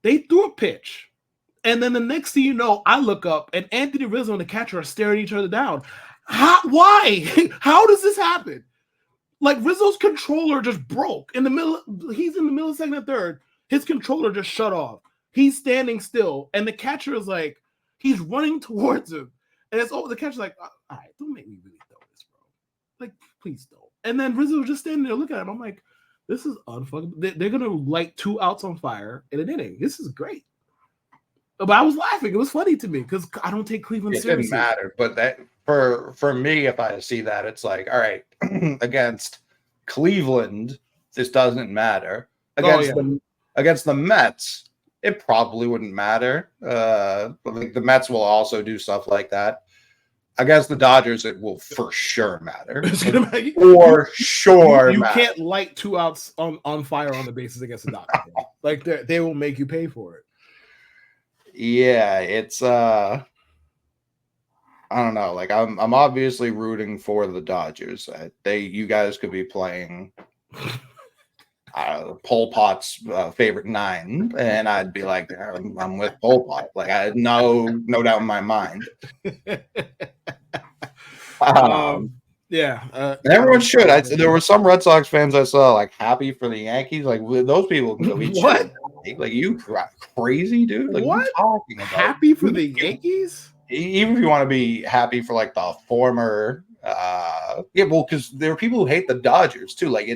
Speaker 2: they threw a pitch, and then the next thing you know, I look up, and Anthony Rizzo and the catcher are staring each other down. Why? How does this happen? Like Rizzo's controller just broke in the middle. He's in the middle of second and third. His controller just shut off. He's standing still, and the catcher is like, he's running towards him, and it's over. The catcher's like, all right, don't make me really throw this, bro. Like, please don't. And then Rizzo just standing there looking at him. I'm like, this is unfucking. They're gonna light 2 outs on fire in an inning. This is great. But I was laughing. It was funny to me because I don't take Cleveland seriously.
Speaker 1: It didn't matter, but that for me, if I see that, it's like, all right, against Cleveland, this doesn't matter. Against the Mets, it probably wouldn't matter. But like the Mets will also do stuff like that. Against the Dodgers, it will for sure matter. For sure,
Speaker 2: you can't light 2 outs on fire on the bases against the Dodgers. Like they will make you pay for it.
Speaker 1: Yeah, it's I don't know. Like I'm obviously rooting for the Dodgers. You guys could be playing. Pol Pot's favorite 9, and I'd be like, I'm with Pol Pot. Like, I had no doubt in my mind.
Speaker 2: Yeah,
Speaker 1: and everyone should. There were some Red Sox fans I saw like happy for the Yankees. Like, those people can go eat
Speaker 2: what?
Speaker 1: shit. Like, you crazy dude? Like, what are you talking about?
Speaker 2: Happy for the Yankees?
Speaker 1: Even if you want to be happy for like the former, because there are people who hate the Dodgers too. Like,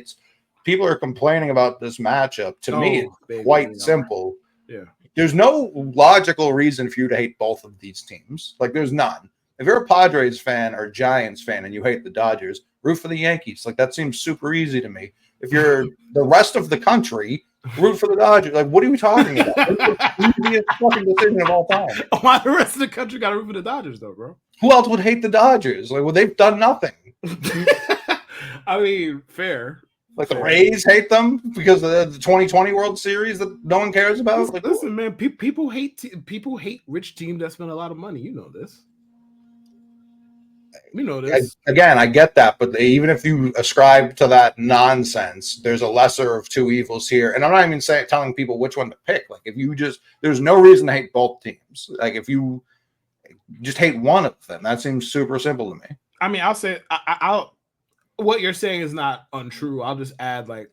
Speaker 1: people are complaining about this matchup. To me, it's quite simple.
Speaker 2: Yeah,
Speaker 1: there's no logical reason for you to hate both of these teams. Like, there's none. If you're a Padres fan or Giants fan and you hate the Dodgers, root for the Yankees. Like, that seems super easy to me. If you're the rest of the country, root for the Dodgers. Like, what are we talking about? It's the easiest fucking decision of all time.
Speaker 2: Why the rest of the country got to root for the Dodgers, though, bro?
Speaker 1: Who else would hate the Dodgers? Like, well, they've done nothing.
Speaker 2: I mean, fair.
Speaker 1: Like, the Rays hate them because of the 2020 World Series that no one cares about. Like,
Speaker 2: listen, man, people hate rich teams that spend a lot of money. You know this. We know this.
Speaker 1: Again, I get that, but even if you ascribe to that nonsense, there's a lesser of two evils here. And I'm not even telling people which one to pick. Like, if you there's no reason to hate both teams. Like, if you just hate one of them, that seems super simple to me.
Speaker 2: I mean, I'll say, what you're saying is not untrue. I'll just add, like,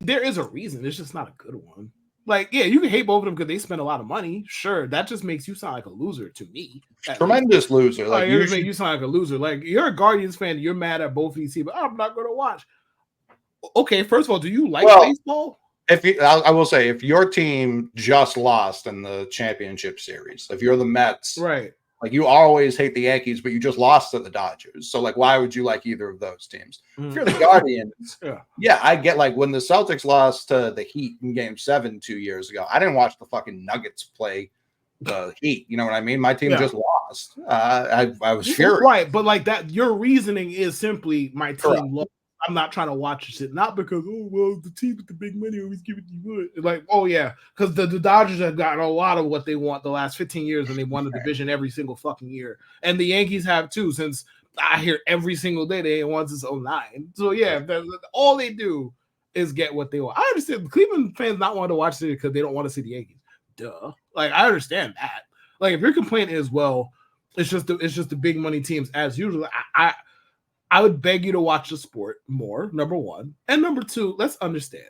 Speaker 2: there is a reason. It's just not a good one. Like, yeah, you can hate both of them because they spend a lot of money. Sure, that just makes you sound like a loser to me.
Speaker 1: Tremendous loser. Like,
Speaker 2: you sound like a loser. Like, you're a Guardians fan. You're mad at both of these teams. I'm not going to watch. Okay, first of all, do you like baseball?
Speaker 1: I will say, if your team just lost in the championship series, if you're the Mets,
Speaker 2: right?
Speaker 1: Like, you always hate the Yankees, but you just lost to the Dodgers. So, like, why would you like either of those teams? If you're the Guardians, yeah, I get, like, when the Celtics lost to the Heat in Game 7 2 years ago, I didn't watch the fucking Nuggets play the Heat. You know what I mean? My team just lost. I was furious.
Speaker 2: Right, but, like, that, your reasoning is simply my team lost. I'm not trying to watch shit, not because, oh, well, the team with the big money always give it to you. Like, oh, yeah, because the Dodgers have gotten a lot of what they want the last 15 years, and they won the division every single fucking year. And the Yankees have, too, since I hear every single day they ain't won since 09. So, yeah, all they do is get what they want. I understand Cleveland fans not want to watch it because they don't want to see the Yankees. Duh. Like, I understand that. Like, if your complaint is, well, it's just the big money teams as usual, I would beg you to watch the sport more, number one. And number two, let's understand.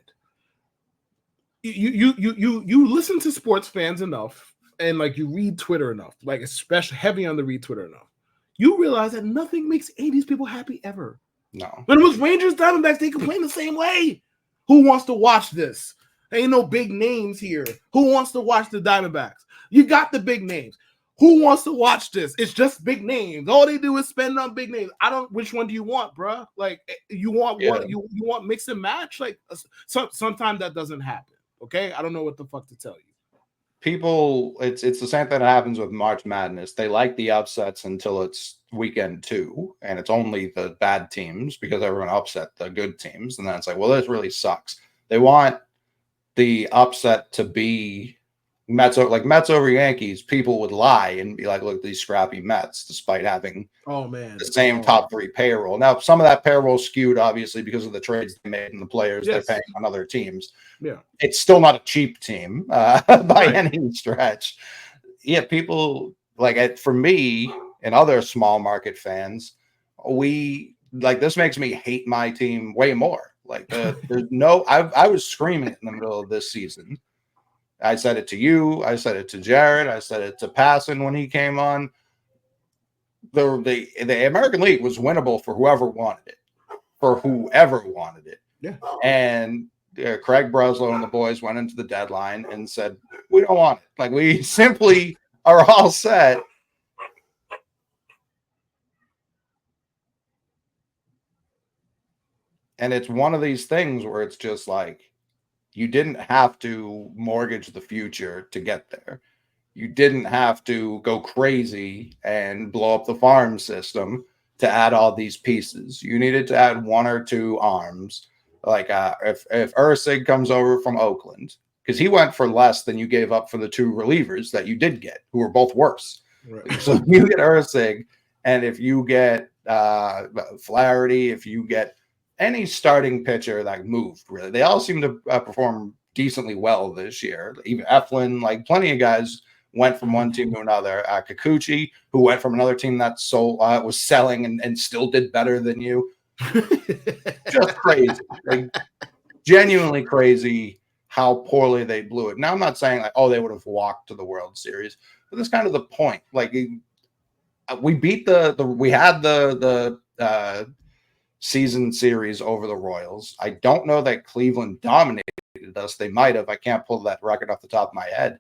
Speaker 2: You listen to sports fans enough, and like you read Twitter enough, like especially heavy on the read Twitter enough. You realize that nothing makes 80s people happy ever.
Speaker 1: No.
Speaker 2: When it was Rangers, Diamondbacks, they complain the same way. Who wants to watch this? There ain't no big names here. Who wants to watch the Diamondbacks? You got the big names. Who wants to watch this? It's just big names. All they do is spend on big names. Which one do you want, bro? Like, you want what? You want mix and match? Like, sometimes that doesn't happen. Okay, I don't know what the fuck to tell you.
Speaker 1: People, it's the same thing that happens with March Madness. They like the upsets until it's weekend 2, and it's only the bad teams because everyone upset the good teams, and then it's like, well, this really sucks. They want the upset to be Mets over Yankees. People would lie and be like, look, these scrappy Mets, despite having the same top 3 payroll. Now, some of that payroll skewed, obviously, because of the trades they made and the players they're paying on other teams.
Speaker 2: Yeah,
Speaker 1: it's still not a cheap team by any stretch. Yeah, people like it. For me and other small market fans, this makes me hate my team way more. Like, there's no, I was screaming in the middle of this season. I said it to you. I said it to Jared. I said it to Passon when he came on. The American League was winnable for whoever wanted it.
Speaker 2: Yeah.
Speaker 1: And Craig Breslow and the boys went into the deadline and said, we don't want it. Like, we simply are all set. And it's one of these things where it's just like, you didn't have to mortgage the future to get there. You didn't have to go crazy and blow up the farm system to add all these pieces. You needed to add 1 or 2 arms. Like, if Ursig comes over from Oakland, because he went for less than you gave up for the 2 relievers that you did get, who were both worse. Right. So you get Ursig, and if you get Flaherty, if you get any starting pitcher that moved, really. They all seem to perform decently well this year. Even Eflin, like plenty of guys went from one team to another. Kikuchi, who went from another team that was selling and still did better than you. Just crazy. Like, genuinely crazy how poorly they blew it. Now, I'm not saying like, oh, they would have walked to the World Series, but that's kind of the point. Like, we beat we had the season series over the Royals. I don't know that Cleveland dominated us. They might have. I can't pull that record off the top of my head,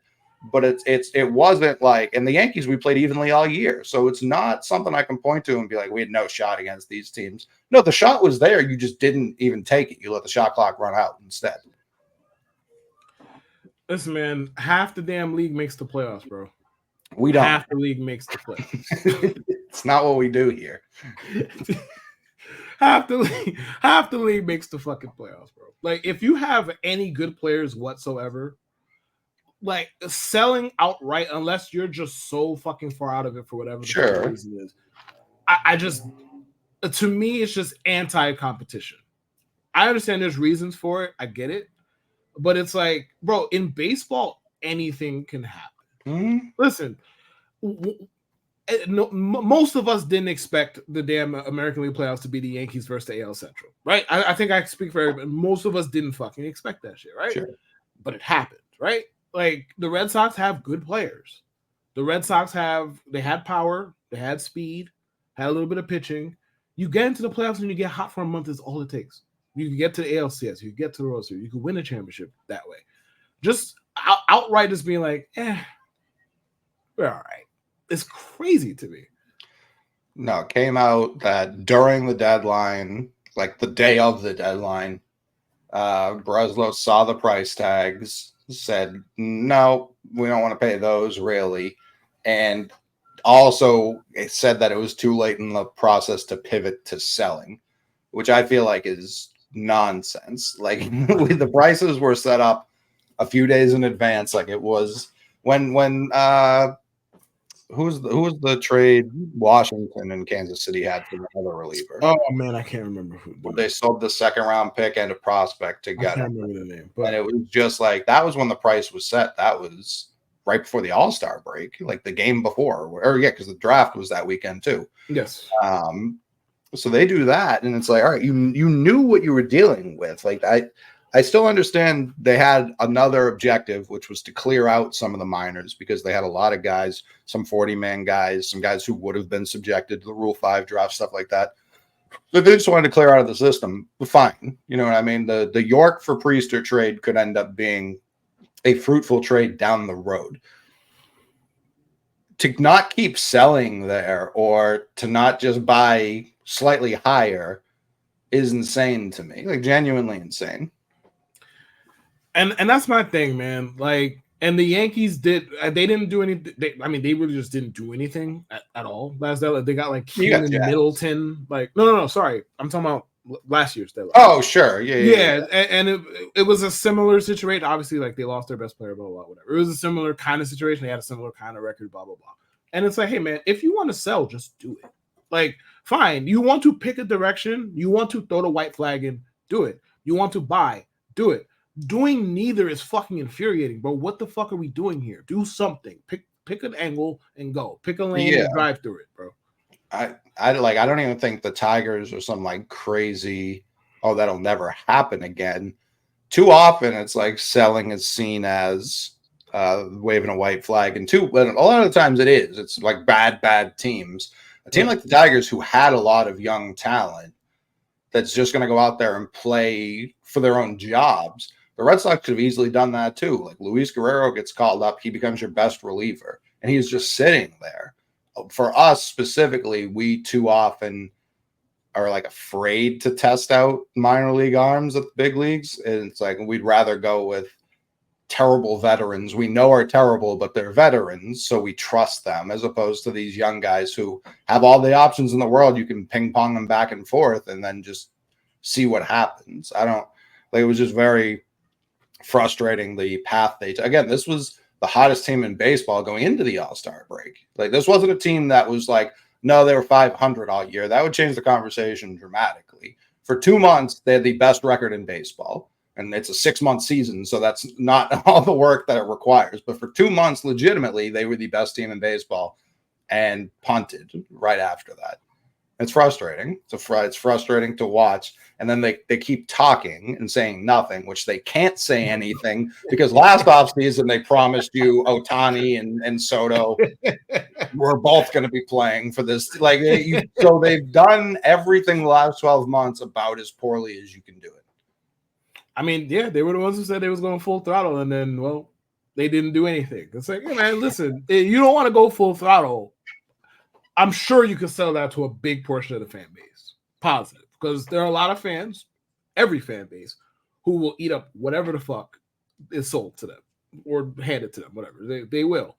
Speaker 1: but it wasn't like, and the Yankees, we played evenly all year. So it's not something I can point to and be like, we had no shot against these teams. No, the shot was there. You just didn't even take it. You let the shot clock run out instead.
Speaker 2: Listen, man, half the damn league makes the playoffs, bro.
Speaker 1: We don't.
Speaker 2: Half the league makes the playoffs.
Speaker 1: It's not what we do here.
Speaker 2: half the league makes the fucking playoffs, bro. Like, if you have any good players whatsoever, like, selling outright, unless you're just so fucking far out of it for whatever the reason is, I just, to me, it's just anti-competition. I understand there's reasons for it. I get it. But it's like, bro, in baseball, anything can happen.
Speaker 1: Mm-hmm.
Speaker 2: Listen, most of us didn't expect the damn American League playoffs to be the Yankees versus the AL Central, right? I think I speak for everybody. Most of us didn't fucking expect that shit, right?
Speaker 1: Sure.
Speaker 2: But it happened, right? Like, the Red Sox have good players. The Red Sox they had power, they had speed, had a little bit of pitching. You get into the playoffs and you get hot for a month is all it takes. You can get to the ALCS, you can get to the World Series, you can win a championship that way. Just outright just being like, we're all right. It's crazy to me.
Speaker 1: No, it came out that during the deadline, like the day of the deadline, Breslow saw the price tags, said, no, we don't want to pay those really. And also it said that it was too late in the process to pivot to selling, which I feel like is nonsense. Like, the prices were set up a few days in advance. Like, it was when who's the trade Washington and Kansas City had for another reliever?
Speaker 2: Oh man, I can't remember who.
Speaker 1: They sold the second round pick and a prospect to get him.
Speaker 2: I can't remember the name, but
Speaker 1: and it was just like, that was when the price was set. That was right before the All-Star break, like the game before, because the draft was that weekend too.
Speaker 2: Yes.
Speaker 1: So they do that, and it's like, all right, you knew what you were dealing with. Like, I still understand they had another objective, which was to clear out some of the minors, because they had a lot of guys, some 40-man guys, some guys who would have been subjected to the Rule 5 draft, stuff like that. But they just wanted to clear out of the system. Fine. You know what I mean? The York for Priester trade could end up being a fruitful trade down the road. To not keep selling there, or to not just buy slightly higher, is insane to me. Like, genuinely insane.
Speaker 2: And that's my thing, man. Like, and the Yankees they didn't do anything. They really just didn't do anything at all last day. They got like Keenan Middleton. Like, no, sorry, I'm talking about last year's deadline.
Speaker 1: Oh, sure, yeah.
Speaker 2: And it was a similar situation. Obviously, like, they lost their best player, blah, blah, whatever. It was a similar kind of situation. They had a similar kind of record, blah, blah, blah. And it's like, hey, man, if you want to sell, just do it. Like, fine. You want to pick a direction. You want to throw the white flag in, do it. You want to buy, do it. Doing neither is fucking infuriating, bro. What the fuck are we doing here? Do something. Pick an angle and go. Pick a lane and drive through it, bro.
Speaker 1: I don't even think the Tigers are some like crazy, oh, that'll never happen again. Too often it's like selling is seen as waving a white flag, and but a lot of the times it is. It's like bad teams. A team like the Tigers, who had a lot of young talent, that's just going to go out there and play for their own jobs. The Red Sox could have easily done that too. Like, Luis Guerrero gets called up, he becomes your best reliever, and he's just sitting there. For us specifically, we too often are like afraid to test out minor league arms at the big leagues, and it's like we'd rather go with terrible veterans we know are terrible, but they're veterans, so we trust them, as opposed to these young guys who have all the options in the world. You can ping pong them back and forth and then just see what happens. It was just very frustrating, the path again, this was the hottest team in baseball going into the All-Star break. Like, this wasn't a team that was like, no, they were 500 all year. That would change the conversation dramatically. For 2 months, they had the best record in baseball. And it's a 6-month season, so that's not all the work that it requires. But for 2 months, legitimately, they were the best team in baseball and punted right after that. It's frustrating. It's frustrating to watch. And then they keep talking and saying nothing, which they can't say anything because last offseason they promised you Ohtani and Soto were both going to be playing for this. So they've done everything the last 12 months about as poorly as you can do it.
Speaker 2: I mean, yeah, they were the ones who said they was going full throttle, and then, well, they didn't do anything. It's like, hey, man, listen, you don't want to go full throttle. I'm sure you could sell that to a big portion of the fan base. Positive. Because there are a lot of fans, every fan base, who will eat up whatever the fuck is sold to them or handed to them, whatever. They will.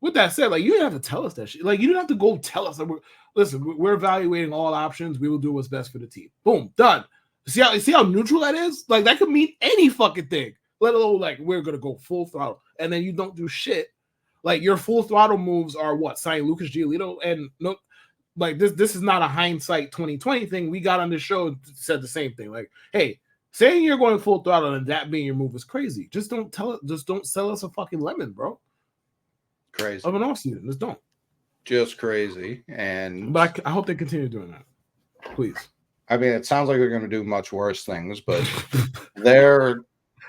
Speaker 2: With that said, like, you don't have to tell us that shit. Like, you don't have to go tell us that we're evaluating all options. We will do what's best for the team. Boom, done. See how neutral that is? Like, that could mean any fucking thing, let alone, like, we're going to go full throttle. And then you don't do shit. Like, your full throttle moves are what? Signing Lucas Giolito? And no, like, this is not a hindsight 2020 thing. We got on this show and said the same thing. Like, hey, saying you're going full throttle and that being your move is crazy. Just don't sell us a fucking lemon, bro.
Speaker 1: Crazy.
Speaker 2: Of an offseason. Just don't.
Speaker 1: Just crazy.
Speaker 2: But I hope they continue doing that. Please.
Speaker 1: I mean, it sounds like they're going to do much worse things, but they're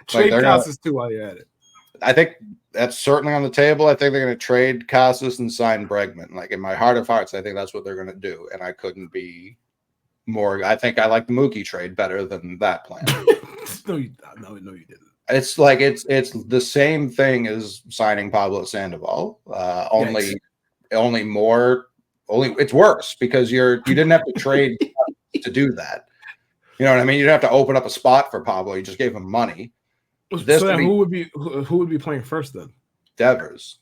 Speaker 2: trade Casas too while you're at it.
Speaker 1: I think that's certainly on the table. I think they're going to trade Casas and sign Bregman. Like, in my heart of hearts, I think that's what they're going to do, and I couldn't be more. I think I like the Mookie trade better than that plan.
Speaker 2: No, you didn't.
Speaker 1: It's like it's the same thing as signing Pablo Sandoval. Only it's worse because you didn't have to trade to do that. You know what I mean? You didn't have to open up a spot for Pablo. You just gave him money.
Speaker 2: So then who would be playing first then?
Speaker 1: Devers.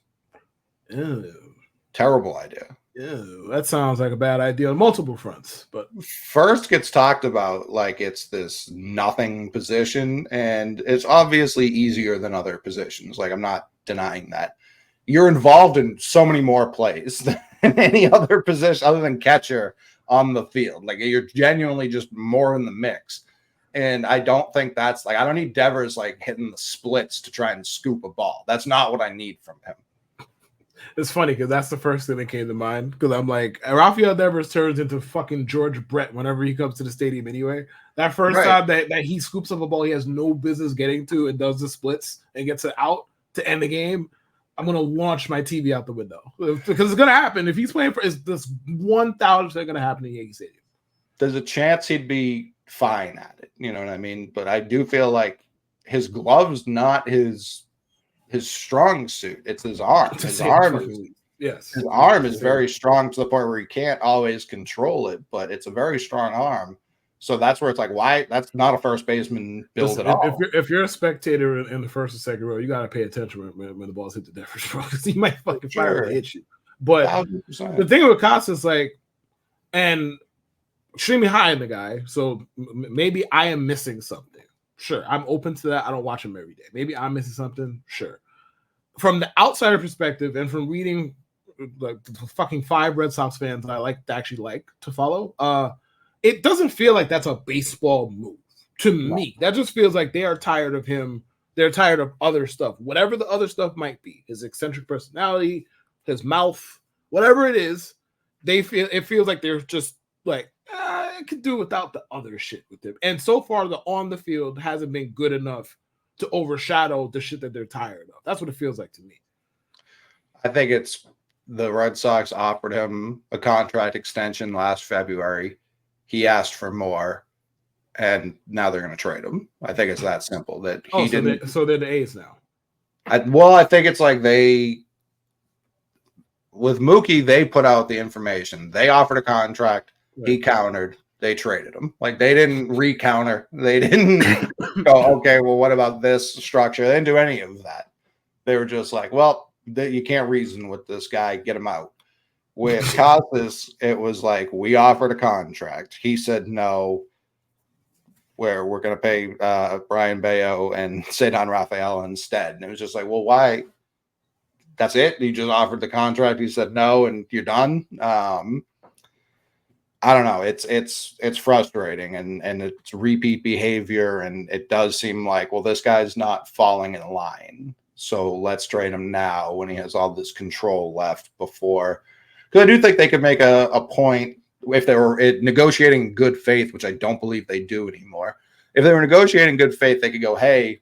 Speaker 2: Ew.
Speaker 1: Terrible idea.
Speaker 2: Ew, that sounds like a bad idea on multiple fronts. But
Speaker 1: first gets talked about like it's this nothing position, and it's obviously easier than other positions. Like, I'm not denying that. You're involved in so many more plays than any other position other than catcher on the field. Like, you're genuinely just more in the mix. And I don't think that's like, I don't need Devers like hitting the splits to try and scoop a ball. That's not what I need from him.
Speaker 2: It's funny because that's the first thing that came to mind. Because I'm like, Rafael Devers turns into fucking George Brett whenever he comes to the stadium anyway. That first time that he scoops up a ball he has no business getting to and does the splits and gets it out to end the game, I'm going to launch my TV out the window. Because it's going to happen. If he's playing for, it's this 1,000% going to happen in Yankee Stadium.
Speaker 1: There's a chance he'd be fine at it. You know what I mean? But I do feel like his glove's not his strong suit. It's his arm. His arm is very strong to the point where he can't always control it, but it's a very strong arm. So that's where it's like, why? That's not a first baseman build at all.
Speaker 2: If you're a spectator in the first and second row, you got to pay attention when the balls hit the Devers, bro, because he might fucking fire and hit you. But 100%. The thing with Costa is like, and extremely high in the guy, so maybe I am missing something. Sure, I'm open to that. I don't watch him every day. Maybe I'm missing something. Sure. From the outsider perspective, and from reading like the fucking 5 Red Sox fans that I like to follow, it doesn't feel like that's a baseball move to me. That just feels like they are tired of him. They're tired of other stuff, whatever the other stuff might be. His eccentric personality, his mouth, whatever it is. It feels like they're just like, I could do without the other shit with him. And so far, the on the field hasn't been good enough to overshadow the shit that they're tired of. That's what it feels like to me.
Speaker 1: I think it's the Red Sox offered him a contract extension last February. He asked for more, and now they're going to trade him. I think it's that simple. That he didn't.
Speaker 2: So they're the A's now.
Speaker 1: I think it's like with Mookie, they put out the information. They offered a contract. Right. He countered. They traded him. Like, they didn't re-counter. They didn't go, okay, well, what about this structure? They didn't do any of that. They were just like, well, you can't reason with this guy. Get him out. With Casas, it was like, we offered a contract. He said no, where we're going to pay Brian Bayo and Cedar Rafael instead. And it was just like, well, why? That's it? You just offered the contract. He said no, and you're done? I don't know. It's frustrating and it's repeat behavior, and it does seem like, well, this guy's not falling in line, so let's trade him now when he has all this control left before. Because I do think they could make a point if they were negotiating in good faith, which I don't believe they do anymore. If they were negotiating in good faith, they could go, hey,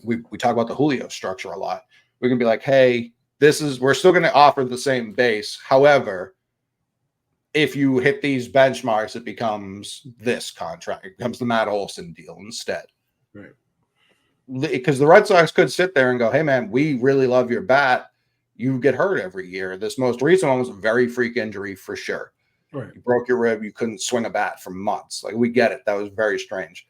Speaker 1: we talk about the Julio structure a lot. We can be like, hey, we're still going to offer the same base. However, if you hit these benchmarks, it becomes this contract. It becomes the Matt Olson deal instead.
Speaker 2: Right.
Speaker 1: Because the Red Sox could sit there and go, hey, man, we really love your bat. You get hurt every year. This most recent one was a very freak injury for sure.
Speaker 2: Right.
Speaker 1: You broke your rib. You couldn't swing a bat for months. Like, we get it. That was very strange.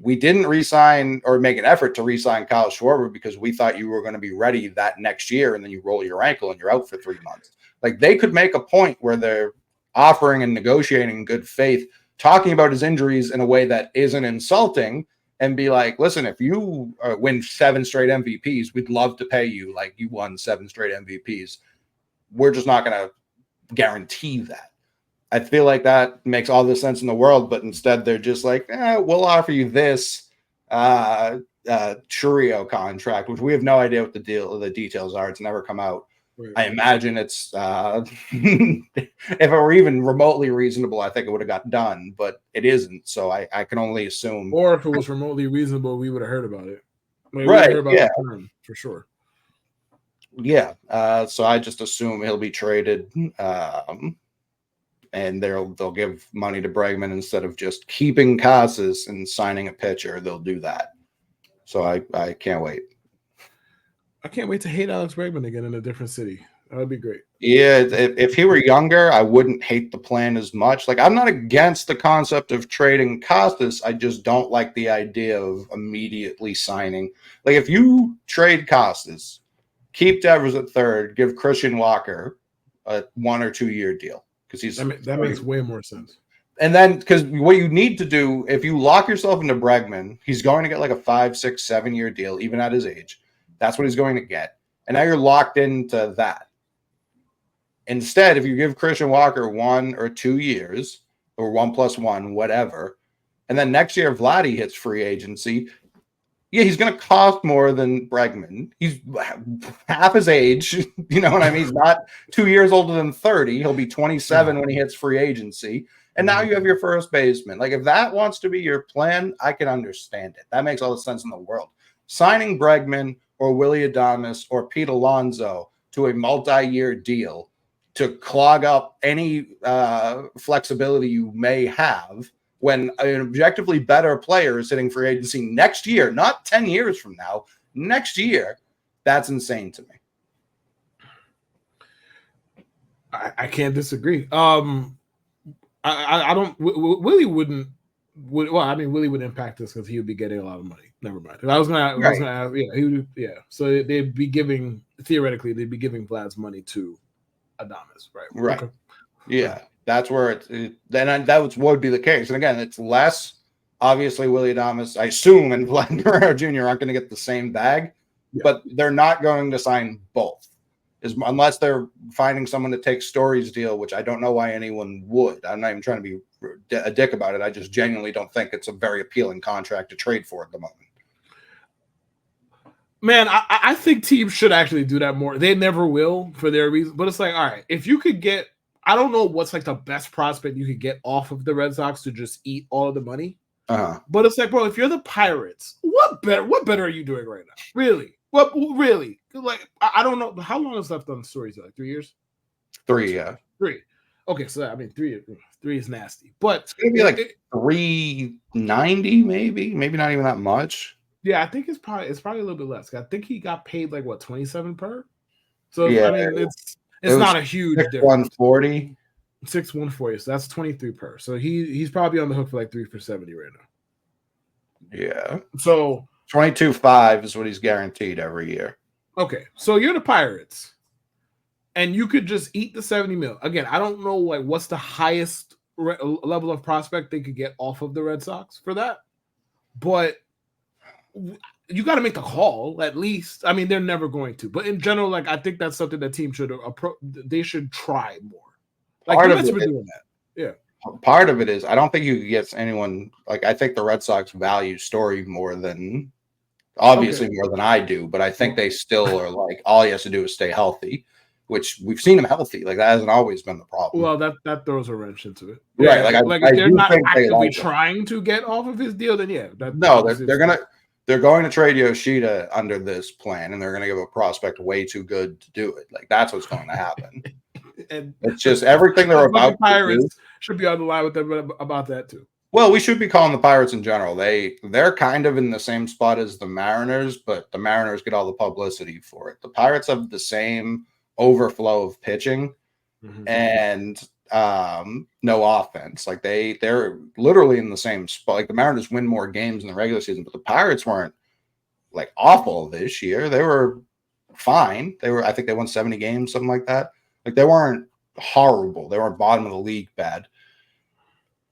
Speaker 1: We didn't re-sign or make an effort to re-sign Kyle Schwarber because we thought you were going to be ready that next year, and then you roll your ankle and you're out for 3 months. Like, they could make a point where they're offering and negotiating in good faith, talking about his injuries in a way that isn't insulting, and be like, listen, if you win 7 straight MVPs, we'd love to pay you like you won 7 straight MVPs. We're just not going to guarantee that. I feel like that makes all the sense in the world, but instead they're just like, we'll offer you this Churio contract, which we have no idea what the details are. It's never come out. Right. I imagine it's if it were even remotely reasonable, I think it would have got done, but it isn't. So I can only assume.
Speaker 2: Or if it was remotely reasonable, we would have heard about it.
Speaker 1: Right? Yeah,
Speaker 2: for sure.
Speaker 1: Yeah. So I just assume he'll be traded. And they'll give money to Bregman instead of just keeping Casas and signing a pitcher. They'll do that. So I can't wait.
Speaker 2: I can't wait to hate Alex Bregman again in a different city. That would be great.
Speaker 1: Yeah, if he were younger, I wouldn't hate the plan as much. Like, I'm not against the concept of trading Casas. I just don't like the idea of immediately signing. Like, if you trade Casas, keep Devers at third, give Christian Walker a 1 or 2 year deal. Because
Speaker 2: that makes way more sense.
Speaker 1: And then, because what you need to do, if you lock yourself into Bregman, he's going to get like a 5, 6, 7 year deal, even at his age. That's what he's going to get. And now you're locked into that. Instead, if you give Christian Walker 1 or 2 years, or 1+1, whatever, and then next year Vladdy hits free agency, yeah, he's going to cost more than Bregman. He's half his age. You know what I mean? He's not 2 years older than 30. He'll be 27 when he hits free agency. And now you have your first baseman. Like, if that wants to be your plan, I can understand it. That makes all the sense in the world. Signing Bregman or Willy Adames or Pete Alonso to a multi-year deal to clog up any flexibility you may have when an objectively better player is hitting free agency next year, not 10 years from now, next year, that's insane to me.
Speaker 2: I can't disagree. I don't. Willie wouldn't. Well, I mean, Willie would impact us because he would be getting a lot of money. Never mind. I was gonna ask. Yeah, he would. Yeah. So they'd be giving Vlad's money to Adames, right?
Speaker 1: Right. Okay. Yeah. That's where then that would be the case. And again, it's less obviously Willy Adames, I assume, and Vlad Guerrero Jr. aren't going to get the same bag, but they're not going to sign both, unless they're finding someone to take Story's deal, which I don't know why anyone would. I'm not even trying to be a dick about it. I just genuinely don't think it's a very appealing contract to trade for at the moment.
Speaker 2: Man, I think teams should actually do that more. They never will for their reasons, but it's like, all right, if you could get, I don't know what's like the best prospect you could get off of the Red Sox to just eat all of the money. But it's like, bro, if you're the Pirates, what better are you doing right now? Really? What really? Like, I don't know. How long is left on the story? Like 3 years?
Speaker 1: 3, yeah.
Speaker 2: 3. Okay, so I mean 3 is nasty. But
Speaker 1: it's gonna be like 390, maybe not even that much.
Speaker 2: Yeah, I think it's probably a little bit less. I think he got paid like 27 per. So yeah, I mean it's not a huge difference.
Speaker 1: 140.
Speaker 2: 140. So that's 23 per. So he's probably on the hook for like 3 for 70 right now.
Speaker 1: Yeah.
Speaker 2: So
Speaker 1: 22.5 is what he's guaranteed every year.
Speaker 2: Okay, so you're the Pirates, and you could just eat the 70 mil. Again, I don't know like what's the highest level of prospect they could get off of the Red Sox for that, but you got to make the call at least. I mean, they're never going to, but in general, like I think that's something that team should approach. They should try more. Like the Mets were doing that. Yeah.
Speaker 1: part of it is I don't think you could get anyone like I think the Red Sox value Story more than obviously more than I do, but I think they still are like all he has to do is stay healthy, which we've seen him healthy. Like that hasn't always been the problem.
Speaker 2: Well, that throws a wrench into it,
Speaker 1: right?
Speaker 2: Yeah,
Speaker 1: Like
Speaker 2: if
Speaker 1: I
Speaker 2: they're
Speaker 1: do
Speaker 2: not
Speaker 1: think they
Speaker 2: actively
Speaker 1: like him.
Speaker 2: trying to get off of his deal, then yeah,
Speaker 1: No, they're going to trade Yoshida under this plan, and they're going to give a prospect way too good to do it. Like that's what's going to happen.
Speaker 2: and
Speaker 1: it's just everything they're about
Speaker 2: Pirates
Speaker 1: to do.
Speaker 2: Should be on the line with them about that too.
Speaker 1: Well, we should be calling the Pirates in general. They're kind of in the same spot as the Mariners, but the Mariners get all the publicity for it. The Pirates have the same overflow of pitching and no offense. Like they're literally in the same spot. Like the Mariners win more games in the regular season, but the Pirates weren't like awful this year. They were fine. I think they won 70 games, something like that. Like they weren't horrible. They weren't bottom of the league bad.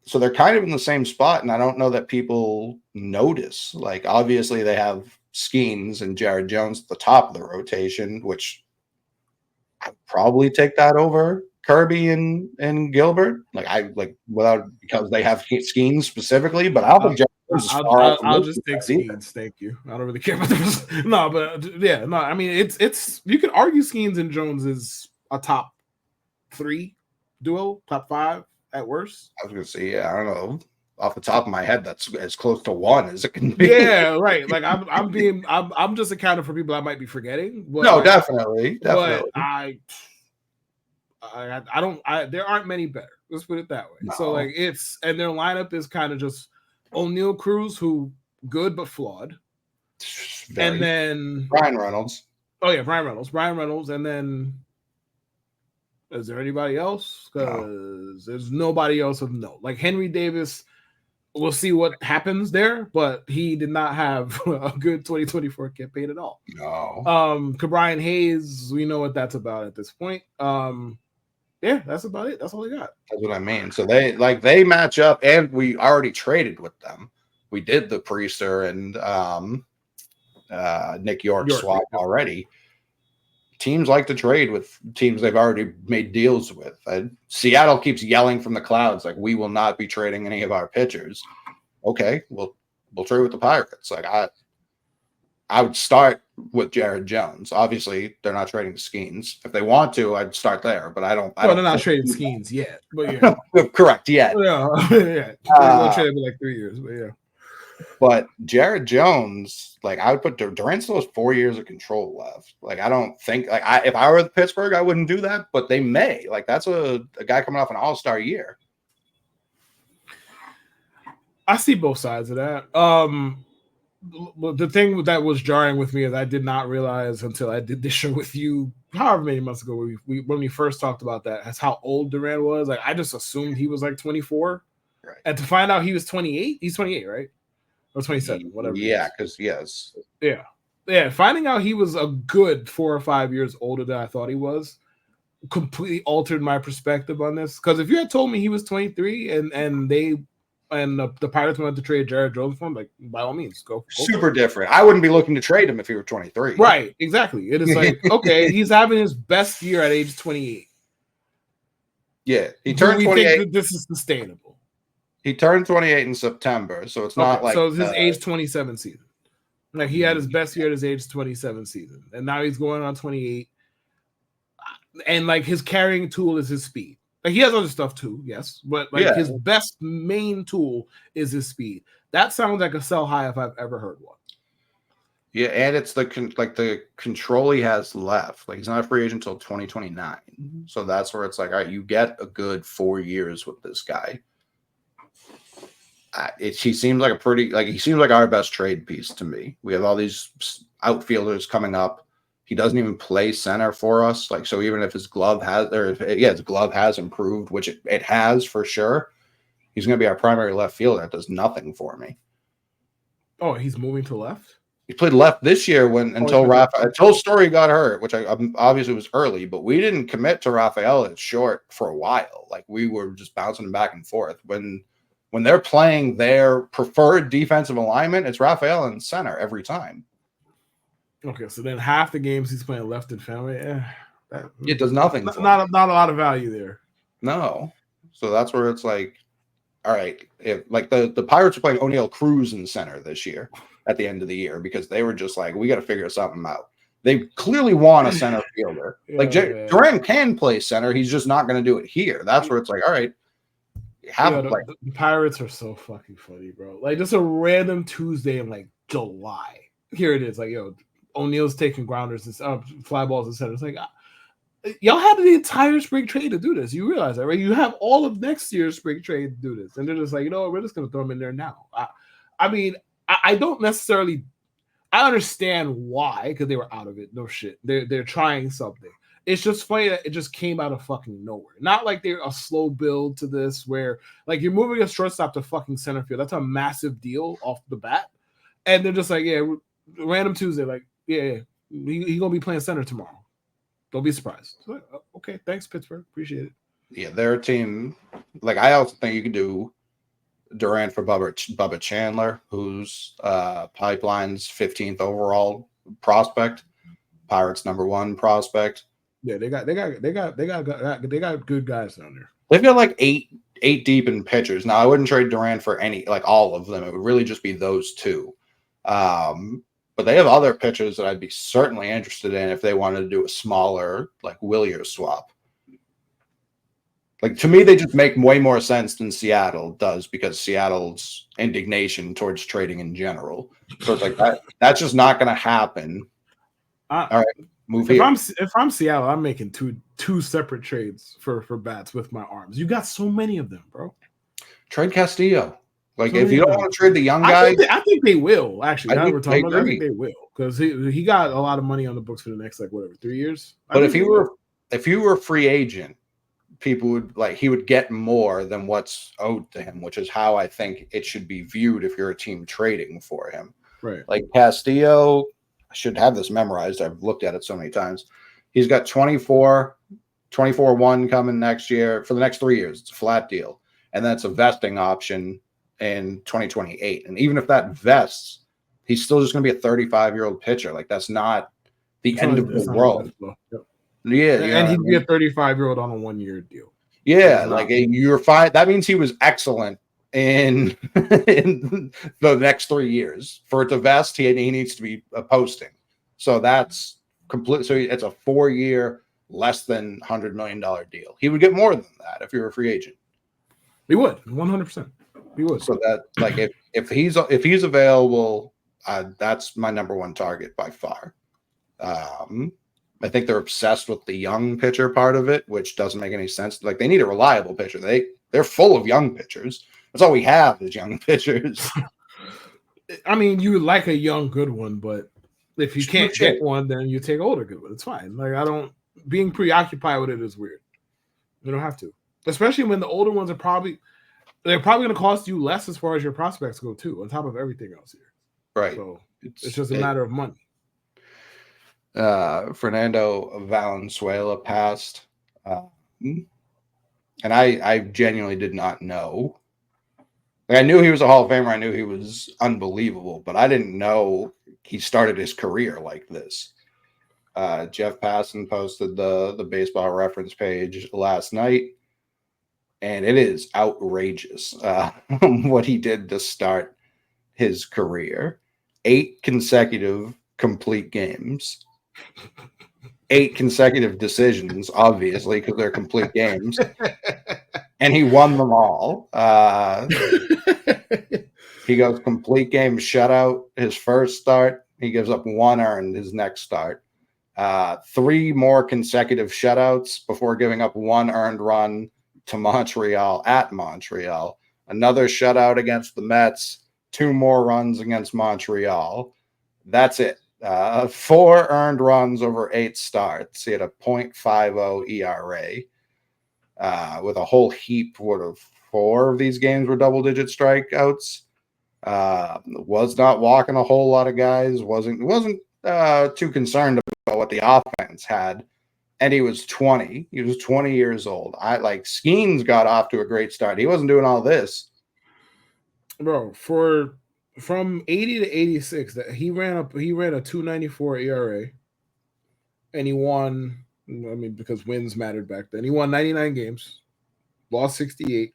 Speaker 1: So they're kind of in the same spot, and I don't know that people notice. Like obviously they have Skeens and Jared Jones at the top of the rotation, which I'd probably take that over Kirby and Gilbert. Because they have Skeens specifically, but I don't think Jared Jones is far off.
Speaker 2: I'll just take Skeens. Thank you. I don't really care about the no, but yeah, no. I mean, it's you could argue Skeens and Jones is a top 3 duo, top 5 at worst.
Speaker 1: I was gonna say, yeah, I don't know. Off the top of my head, that's as close to 1 as it can be.
Speaker 2: Yeah, right. Like I'm just accounting for people I might be forgetting. But
Speaker 1: no, definitely.
Speaker 2: But I don't. There aren't many better. Let's put it that way. No. So like and their lineup is kind of just O'Neal, Cruz, who good but flawed, and then
Speaker 1: Brian Reynolds.
Speaker 2: Oh yeah, Brian Reynolds, and then. Is there anybody else? Because there's nobody else of note. Like Henry Davis, we'll see what happens there, but he did not have a good 2024 campaign at all.
Speaker 1: No.
Speaker 2: Cabrian Hayes, we know what that's about at this point. Yeah, that's about it. That's all they got.
Speaker 1: That's what I mean. So they match up, and we already traded with them. We did the Priester and Nick York swap already. Teams like to trade with teams they've already made deals with. Seattle keeps yelling from the clouds like, we will not be trading any of our pitchers. Okay, we'll trade with the Pirates. Like I would start with Jared Jones. Obviously, they're not trading Skeens. If they want to, I'd start there. But I don't.
Speaker 2: They're not trading Skeens yet. But yeah,
Speaker 1: correct. Yet.
Speaker 2: Yeah. They'll trade in like 3 years. But yeah.
Speaker 1: But Jared Jones, like I would put Durant still has 4 years of control left. Like I don't think if I were Pittsburgh, I wouldn't do that. But they may. Like that's a guy coming off an All-Star year.
Speaker 2: I see both sides of that. The thing that was jarring with me is I did not realize until I did this show with you, however many months ago, when we first talked about that, that's how old Durant was. Like I just assumed he was like 24,
Speaker 1: right? And
Speaker 2: to find out he was 28. He's 28, right? Or 27, whatever.
Speaker 1: Yeah, because yes.
Speaker 2: Yeah. Finding out he was a good 4 or 5 years older than I thought he was completely altered my perspective on this. Because if you had told me he was 23 and the Pirates wanted to trade Jared Jones for him, like by all means, go.
Speaker 1: Super different. I wouldn't be looking to trade him if he were 23.
Speaker 2: Right, exactly. It is like, okay, he's having his best year at age 28.
Speaker 1: Yeah, he turned 28.
Speaker 2: Think that this is sustainable.
Speaker 1: He turned 28 in September, so it's not like...
Speaker 2: So it's his age 27 season. Like, he had his best year at his age 27 season. And now he's going on 28. And, like, his carrying tool is his speed. Like, he has other stuff, too, yes. But, like, his best main tool is his speed. That sounds like a sell high if I've ever heard one.
Speaker 1: Yeah, and it's the control he has left. Like, he's not a free agent until 2029. So that's where it's like, all right, you get a good 4 years with this guy. He seems like he seems like our best trade piece to me. We have all these outfielders coming up. He doesn't even play center for us. Like, so even if his glove has improved, which it has for sure, he's going to be our primary left fielder. It does nothing for me.
Speaker 2: Oh, he's moving to left?
Speaker 1: He played left this year until Story got hurt, which obviously was early, but we didn't commit to Rafael at short for a while. Like, we were just bouncing him back and forth. When they're playing their preferred defensive alignment, it's Rafael in center every time.
Speaker 2: Okay, so then half the games he's playing left and family,
Speaker 1: it does nothing.
Speaker 2: Not a lot of value there.
Speaker 1: No, So that's where it's like, all right, if like the Pirates are playing O'Neal Cruz in center this year at the end of the year because they were just like, we got to figure something out. They clearly want a center fielder. Like Duran can play center, he's just not going to do it here. That's where it's like, all right,
Speaker 2: the Pirates are so fucking funny, bro. Like just a random Tuesday in like July. Here it is, like O'Neal's taking grounders and fly balls and center. It's like y'all had the entire spring trade to do this. You realize that, right? You have all of next year's spring trade to do this, and they're just like, we're just gonna throw them in there now. I mean, I don't necessarily. I understand why, because they were out of it. No shit. They're trying something. It's just funny that it just came out of fucking nowhere. Not like they're a slow build to this where like you're moving a shortstop to fucking center field. That's a massive deal off the bat. And they're just like, random Tuesday, like, he gonna be playing center tomorrow. Don't be surprised. Like, okay, thanks, Pittsburgh. Appreciate it.
Speaker 1: Yeah, their team. Like I also think you could do Durant for Bubba Chandler, who's Pipeline's 15th overall prospect, Pirates #1 prospect.
Speaker 2: Yeah, they got good guys down there.
Speaker 1: They've got like eight deep in pitchers. Now I wouldn't trade Durant for all of them. It would really just be those two. But they have other pitchers that I'd be certainly interested in if they wanted to do a smaller like Willier swap. Like to me, they just make way more sense than Seattle does because Seattle's indignation towards trading in general. So it's like that's just not going to happen. All right, move here.
Speaker 2: If I'm Seattle, I'm making two separate trades for bats with my arms. You got so many of them, bro.
Speaker 1: Trade Castillo. Like if you don't want to trade the young guy,
Speaker 2: I think they will. Actually, I think they will because he got a lot of money on the books for the next 3 years.
Speaker 1: But if you were a free agent, people would he would get more than what's owed to him, which is how I think it should be viewed if you're a team trading for him.
Speaker 2: Right.
Speaker 1: Like Castillo, I should have this memorized. I've looked at it so many times. He's got 24-1 coming next year for the next 3 years. It's a flat deal. And that's a vesting option in 2028. And even if that vests, he's still just going to be a 35-year-old pitcher. Like that's not the end of the world.
Speaker 2: Yep.
Speaker 1: Yeah,
Speaker 2: and he'd be a 35-year-old on a 1-year deal.
Speaker 1: Yeah, you're fine. That means he was excellent in the next 3 years. For it to vest, he needs to be posting. So that's complete. So it's a 4-year, less than $100 million deal. He would get more than that if you're a free agent.
Speaker 2: He would 100%. He would.
Speaker 1: So that if he's available, that's my #1 target by far. I think they're obsessed with the young pitcher part of it, which doesn't make any sense. Like they need a reliable pitcher. They're full of young pitchers. That's all we have is young pitchers.
Speaker 2: I mean, you would like a young good one, but if you can't get one, then you take older good one. It's fine. Being preoccupied with it is weird. You don't have to, especially when the older ones they're probably going to cost you less as far as your prospects go too, on top of everything else here.
Speaker 1: Right.
Speaker 2: So it's just a matter of money.
Speaker 1: Fernando Valenzuela passed, and I genuinely did not know. I knew he was a Hall of Famer. I knew he was unbelievable, but I didn't know he started his career like this. Jeff Passan posted the Baseball Reference page last night, and it is outrageous what he did to start his career. 8 consecutive complete games. 8 consecutive decisions, obviously, because they're complete games. And he won them all. He goes complete game shutout his first start. He gives up 1 earned his next start. 3 more consecutive shutouts before giving up 1 earned run to Montreal at Montreal. Another shutout against the Mets. 2 more runs against Montreal. That's it. 4 earned runs over 8 starts. He had a .50 ERA with a whole heap. 4 of these games were double-digit strikeouts. Was not walking a whole lot of guys. Wasn't too concerned about what the offense had. And he was 20. He was 20 years old. Skeens got off to a great start. He wasn't doing all this.
Speaker 2: Bro, from 80 to 86, that he ran a 2.94 ERA, and he won. I mean, because wins mattered back then. He won 99 games, lost 68,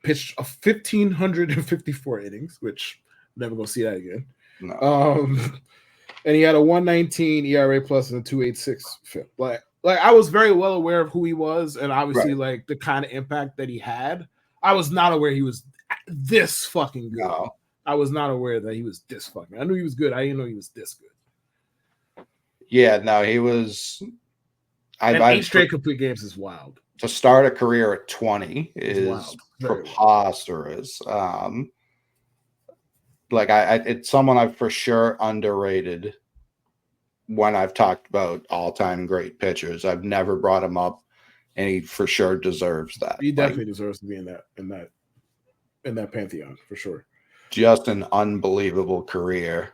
Speaker 2: pitched 1,554 innings, which I'm never gonna see that again.
Speaker 1: No.
Speaker 2: And he had a 1.19 ERA plus and a 2.86 FIP. Like I was very well aware of who he was, and obviously like the kind of impact that he had. I was not aware he was this fucking good.
Speaker 1: No.
Speaker 2: I was not aware that he was this fucking. I knew he was good. I didn't know he was this good.
Speaker 1: Yeah, no, he was.
Speaker 2: And 8 straight complete games is wild.
Speaker 1: To start a career at 20 is preposterous. Like it's someone I've for sure underrated when I've talked about all-time great pitchers. I've never brought him up, and he for sure deserves that.
Speaker 2: He definitely deserves to be in that pantheon for sure.
Speaker 1: Just an unbelievable career.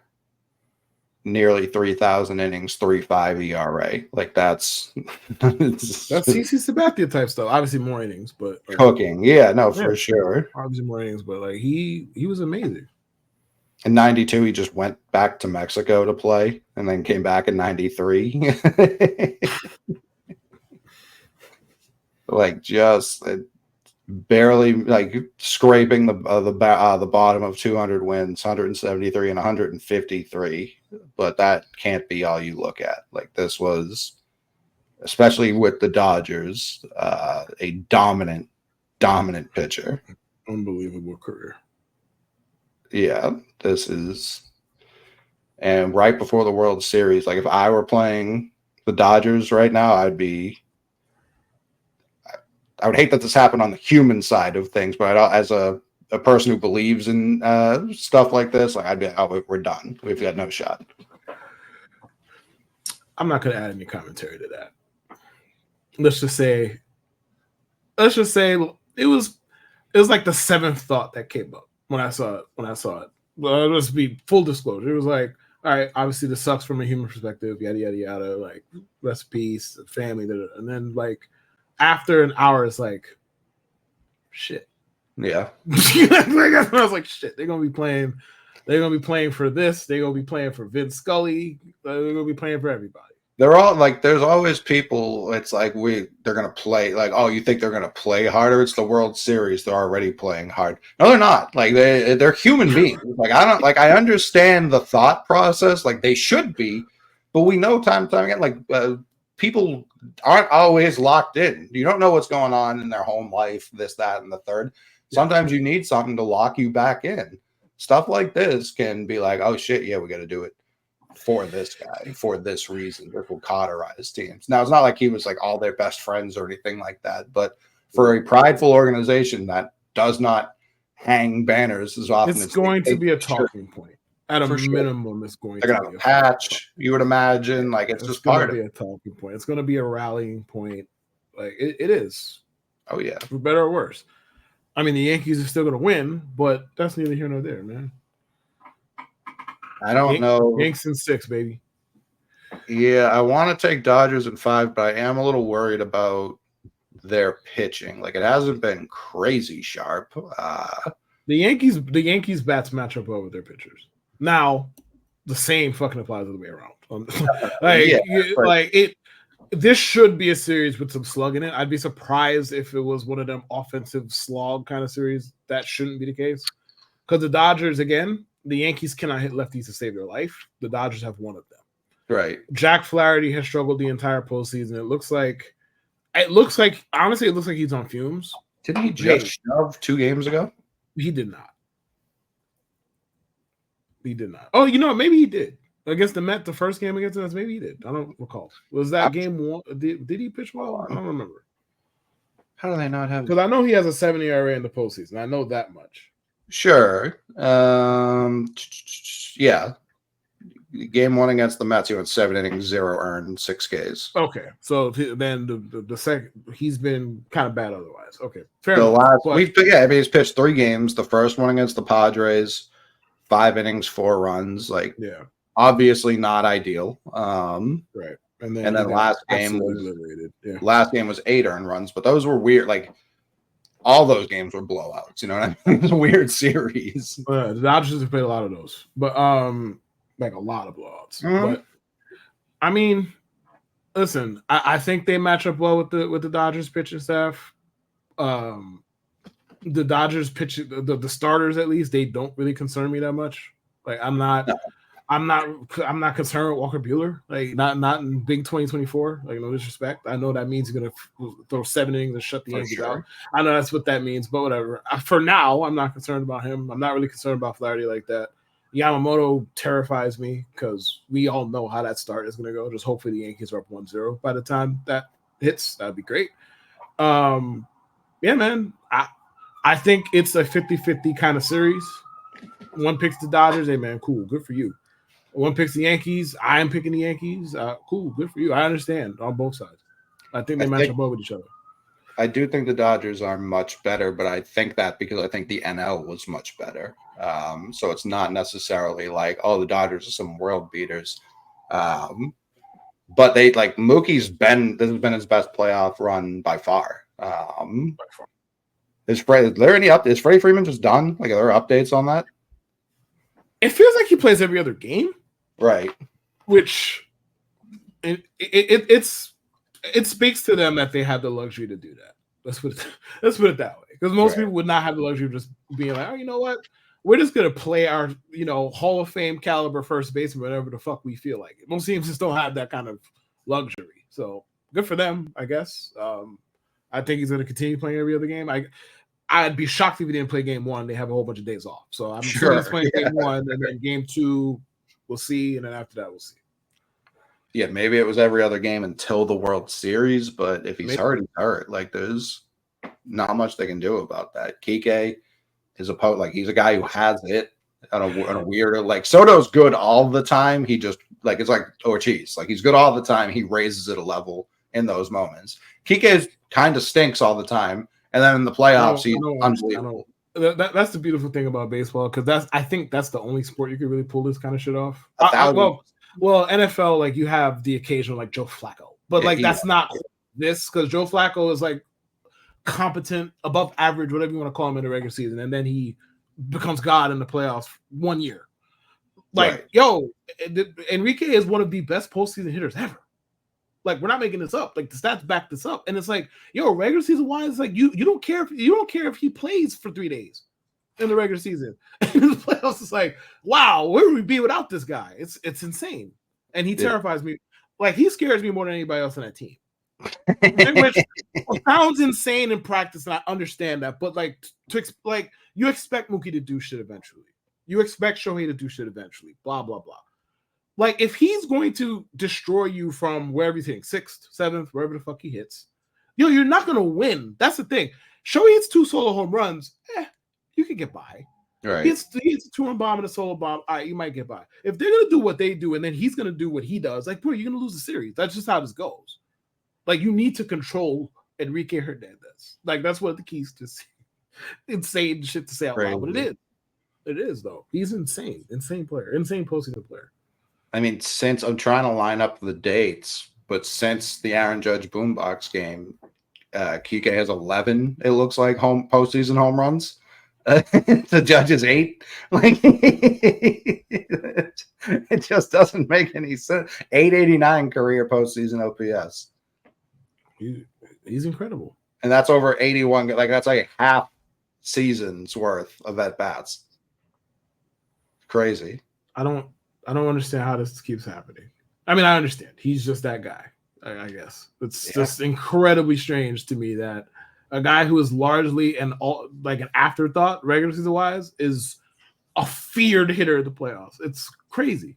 Speaker 1: Nearly 3,000 innings, 3.5 ERA. Like that's
Speaker 2: CC Sabathia type stuff. Obviously more innings, but
Speaker 1: cooking. Yeah, no, for sure.
Speaker 2: Obviously more innings, but like he was amazing.
Speaker 1: In 92, he just went back to Mexico to play and then came back in 93. Like just barely like scraping the bottom of 200 wins, 173 and 153. But that can't be all you look at. Like this was, especially with the Dodgers, a dominant pitcher.
Speaker 2: Unbelievable career.
Speaker 1: Yeah, this is, and right before the World Series, like if I were playing the Dodgers right now, I would hate that this happened on the human side of things, but as a person who believes in stuff like this, like I'd be, oh, we're done. We've got no shot.
Speaker 2: I'm not going to add any commentary to that. Let's just say it was like the 7th thought that came up when I saw it. Well, let's be full disclosure. It was like, all right, obviously this sucks from a human perspective, yada, yada, yada, like rest in peace, family, and then like after an hour, it's like, shit.
Speaker 1: Yeah.
Speaker 2: I was like, shit, they're going to be playing for this. They're going to be playing for Vince Scully. They're going to be playing for everybody.
Speaker 1: They're all like, there's always people. It's like they're going to play like, oh, you think they're going to play harder? It's the World Series. They're already playing hard. No, they're not. Like they're human beings. Like I understand the thought process. Like they should be, but we know time and time again, like people aren't always locked in. You don't know what's going on in their home life, this, that, and the third. Sometimes you need something to lock you back in. Stuff like this can be like, oh shit, yeah, we got to do it for this guy, for this reason. This will cauterize teams. Now, it's not like he was like all their best friends or anything like that, but for a prideful organization that does not hang banners as often,
Speaker 2: it's going to be a talking point. At a minimum, it's going to be a
Speaker 1: patch. You would imagine, like it's just part of it.
Speaker 2: A talking point. It's going to be a rallying point. Like it is.
Speaker 1: Oh yeah,
Speaker 2: for better or worse. I mean, the Yankees are still going to win, but that's neither here nor there, man.
Speaker 1: I don't know.
Speaker 2: Yanks in 6, baby.
Speaker 1: Yeah, I want to take Dodgers in 5, but I am a little worried about their pitching. Like it hasn't been crazy sharp.
Speaker 2: The Yankees bats match up well with their pitchers. Now, the same fucking applies the other way around. This should be a series with some slug in it. I'd be surprised if it was one of them offensive slog kind of series. That shouldn't be the case. Because the Dodgers, again, the Yankees cannot hit lefties to save their life. The Dodgers have one of them.
Speaker 1: Right.
Speaker 2: Jack Flaherty has struggled the entire postseason. It looks like he's on fumes.
Speaker 1: Didn't he just shove 2 games ago?
Speaker 2: He did not. Oh, you know what? Maybe he did. Against the Mets, the first game against us, maybe he did. I don't recall. Was that game 1? Did he pitch well? I don't remember.
Speaker 1: How do they not have?
Speaker 2: Because I know he has a 7 ERA in the postseason. I know that much.
Speaker 1: Sure. Yeah. Game 1 against the Mets, he went 7 innings, 0 earned, 6 Ks.
Speaker 2: Okay, so then the second, he's been kind of bad otherwise. Okay, fair enough.
Speaker 1: He's pitched 3 games. The first one against the Padres, 5 innings, 4 runs. Like,
Speaker 2: yeah,
Speaker 1: obviously not ideal.
Speaker 2: Right, and then
Speaker 1: last game was 8 earned runs, but those were weird. Like, all those games were blowouts. You know what I mean? It was a weird series.
Speaker 2: The Dodgers have played a lot of those, but like a lot of blowouts.
Speaker 1: Mm-hmm.
Speaker 2: But I mean, listen, I think they match up well with the Dodgers pitching staff. The Dodgers pitch the starters, at least, they don't really concern me that much. Like I'm not concerned with Walker Buehler. Like not in big 2024. Like no disrespect. I know that means he's gonna throw 7 innings and shut the Yankees out. I know that's what that means, but whatever. For now, I'm not concerned about him. I'm not really concerned about Flaherty like that. Yamamoto terrifies me because we all know how that start is gonna go. Just hopefully the Yankees are up 1-0 by the time that hits. That'd be great. Yeah, man. I think it's a 50-50 kind of series. One picks the Dodgers. Hey, man, cool. Good for you. One picks the Yankees. I am picking the Yankees. Cool. Good for you. I understand on both sides. I think they match up well with each other.
Speaker 1: I do think the Dodgers are much better, but I think that because I think the NL was much better. So it's not necessarily like, oh, the Dodgers are some world beaters. But they like Mookie's this has been his best playoff run by far. Is there any updates? Is Freddie Freeman just done? Like, are there updates on that?
Speaker 2: It feels like he plays every other game,
Speaker 1: right?
Speaker 2: Which it speaks to them that they have the luxury to do that. Let's put it that way, because most people would not have the luxury of just being like, oh, you know what? We're just gonna play our Hall of Fame caliber first baseman whenever the fuck we feel like it. Most teams just don't have that kind of luxury. So good for them, I guess. I think he's gonna continue playing every other game. I'd be shocked if he didn't play game 1. They have a whole bunch of days off. So I'm sure he's playing game 1, and then game 2, we'll see. And then after that, we'll see.
Speaker 1: Yeah, maybe it was every other game until the World Series. But if he's hurt, he's hurt. Like, there's not much they can do about that. Kike is he's a guy who has it on a weird, like, Soto's good all the time. He just, like, it's like Ortiz. Like, he's good all the time. He raises it a level in those moments. Kike kind of stinks all the time. And then in the playoffs, he's unbelievable.
Speaker 2: That's the beautiful thing about baseball, because I think that's the only sport you can really pull this kind of shit off. Well, NFL, like, you have the occasional, like, Joe Flacco, but that's not this, because Joe Flacco is like competent, above average, whatever you want to call him in the regular season, and then he becomes God in the playoffs 1 year. Like, Enrique is one of the best postseason hitters ever. Like, we're not making this up. Like, the stats back this up. And it's like, regular season wise, like, you don't care if he plays for 3 days in the regular season. And in the playoffs, it's like, wow, where would we be without this guy? It's insane. And he terrifies me. Like, he scares me more than anybody else on that team. Which sounds insane in practice, and I understand that. But you expect Mookie to do shit eventually. You expect Shohei to do shit eventually. Blah, blah, blah. Like, if he's going to destroy you from wherever he's hitting, 6th, 7th, wherever the fuck he hits, you're not going to win. That's the thing. Shohei hits 2 solo home runs. You can get by.
Speaker 1: Right.
Speaker 2: He hits a 2-run bomb and a solo bomb. All right, you might get by. If they're going to do what they do, and then he's going to do what he does, like, bro, you're going to lose the series. That's just how this goes. Like, you need to control Enrique Hernandez. Like, that's one of the keys to insane shit to say out loud. But it is. It is, though. He's insane. Insane player. Insane postseason player.
Speaker 1: I mean, since I'm trying to line up the dates, but since the Aaron Judge boombox game, Kike has 11, it looks like, postseason home runs. The Judge is 8. Like, it just doesn't make any sense. 889 career postseason OPS.
Speaker 2: He's incredible.
Speaker 1: And that's over 81. Like, that's like half season's worth of at-bats. Crazy.
Speaker 2: I don't understand how this keeps happening. I mean, I understand. He's just that guy, I guess. It's just incredibly strange to me that a guy who is largely an afterthought, regular season wise, is a feared hitter in the playoffs. It's crazy.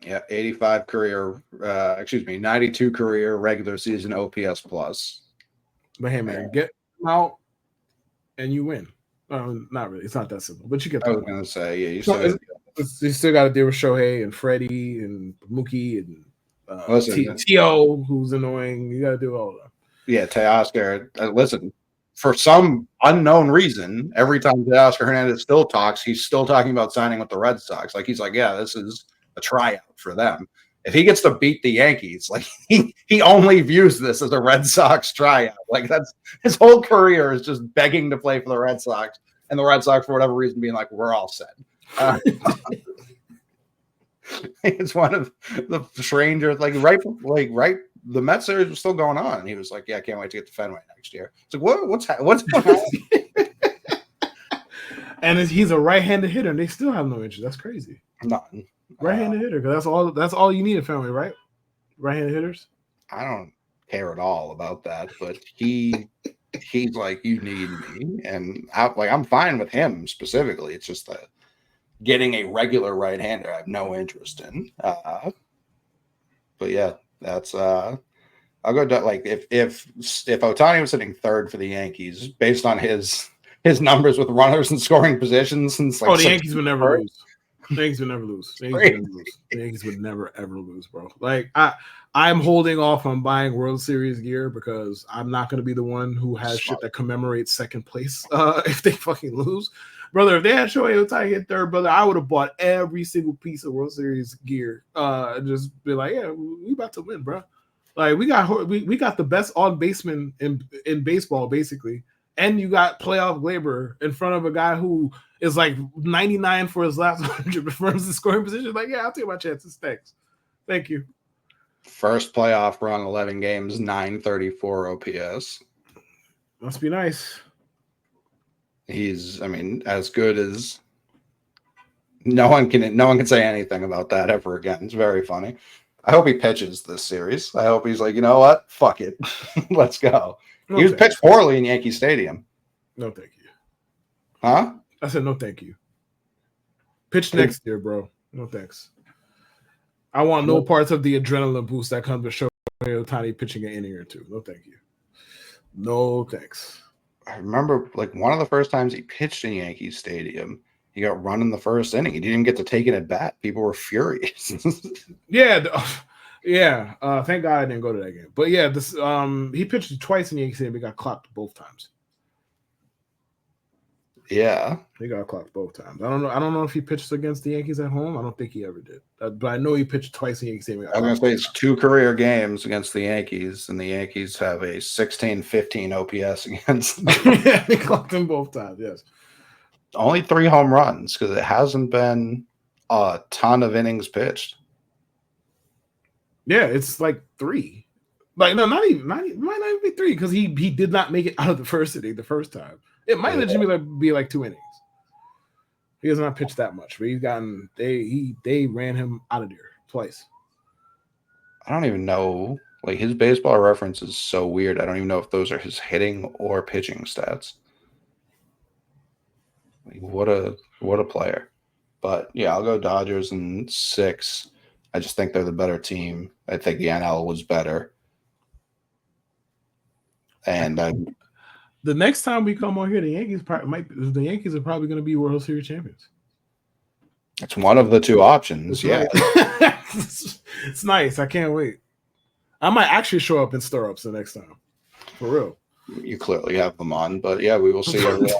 Speaker 1: Yeah, 92 career regular season OPS plus.
Speaker 2: But hey, man, get him out and you win. Not really. It's not that simple, but you get.
Speaker 1: I was going to say, yeah,
Speaker 2: you still got to deal with Shohei and Freddie and Mookie and T.O., who's annoying. You got to do all of them.
Speaker 1: Yeah, Teoscar. Listen, for some unknown reason, every time Teoscar Hernandez still talks, he's still talking about signing with the Red Sox. Like, he's like, yeah, this is a tryout for them. If he gets to beat the Yankees, like, he only views this as a Red Sox tryout. Like, that's his whole career is just begging to play for the Red Sox, and the Red Sox, for whatever reason, being like, we're all set. It's one of the strangers, right the Mets series was still going on, and he was like, "Yeah, I can't wait to get to Fenway next year." It's like, what's going on?
Speaker 2: And he's a right-handed hitter, and they still have no interest. That's crazy.
Speaker 1: None.
Speaker 2: Right-handed hitter, because that's all you need at Fenway, right? Right-handed hitters.
Speaker 1: I don't care at all about that, but he's like, you need me, and I'm fine with him specifically. It's just that getting a regular right-hander, I have no interest in. But yeah, that's I'll go to, like, if Ohtani was sitting third for the Yankees based on his numbers with runners and scoring positions, since like
Speaker 2: the Yankees would never lose. The Yankees would never lose. The Yankees would never ever lose, bro. Like I'm holding off on buying World Series gear because I'm not going to be the one who has shit that commemorates second place if they fucking lose. Brother, if they had Shohei Ohtani hit third, brother, I would have bought every single piece of World Series gear and just be like, yeah, we about to win, bro. Like we got the best on baseman in baseball, basically. And you got playoff labor in front of a guy who is like 99 for his last 100 for his scoring position. Like, yeah, I'll take my chances. Thanks. Thank you.
Speaker 1: First playoff run, 11 games, 934 OPS.
Speaker 2: Must be nice.
Speaker 1: He's, as good as no one can say anything about that ever again. It's very funny. I hope he pitches this series. I hope he's like, you know what? Fuck it. Let's go. He was pitched poorly in Yankee Stadium.
Speaker 2: No, thank you.
Speaker 1: Huh?
Speaker 2: I said no, thank you. Pitch next year, bro. No thanks. I want no parts of the adrenaline boost that comes with Shohei Ohtani pitching an inning or two. No, thank you. No thanks.
Speaker 1: I remember, like, one of the first times he pitched in Yankee Stadium, he got run in the first inning. He didn't get to take it at bat. People were furious.
Speaker 2: Yeah. Thank God I didn't go to that game. But yeah, this he pitched twice in Yankee Stadium. He got clocked both times.
Speaker 1: Yeah,
Speaker 2: he got clocked both times. I don't know if he pitched against the Yankees at home. I don't think he ever did. But I know he pitched twice in Yankee Stadium.
Speaker 1: I was going to say it's 2 career games against the Yankees, and the Yankees have a 16-15 OPS against them.
Speaker 2: Yeah, he clocked them both times. Yes.
Speaker 1: Only 3 home runs because it hasn't been a ton of innings pitched.
Speaker 2: Yeah, it's like 3. Like, no, it might not even be 3 because he did not make it out of the first inning the first time. It might legitimately be like 2 innings. He has not pitched that much, but he's gotten they ran him out of there twice.
Speaker 1: I don't even know. Like, his baseball reference is so weird. I don't even know if those are his hitting or pitching stats. Like, what a player. But yeah, I'll go Dodgers in 6. I just think they're the better team. I think the NL was better. And
Speaker 2: the next time we come on here, the Yankees are probably going to be World Series champions.
Speaker 1: It's one of the 2 options. Yeah.
Speaker 2: It's nice. I can't wait. I might actually show up in stirrups the next time. For real.
Speaker 1: You clearly have them on, but yeah, we will see everyone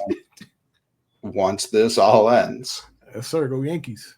Speaker 1: once this all ends.
Speaker 2: Yes, sir. Go Yankees.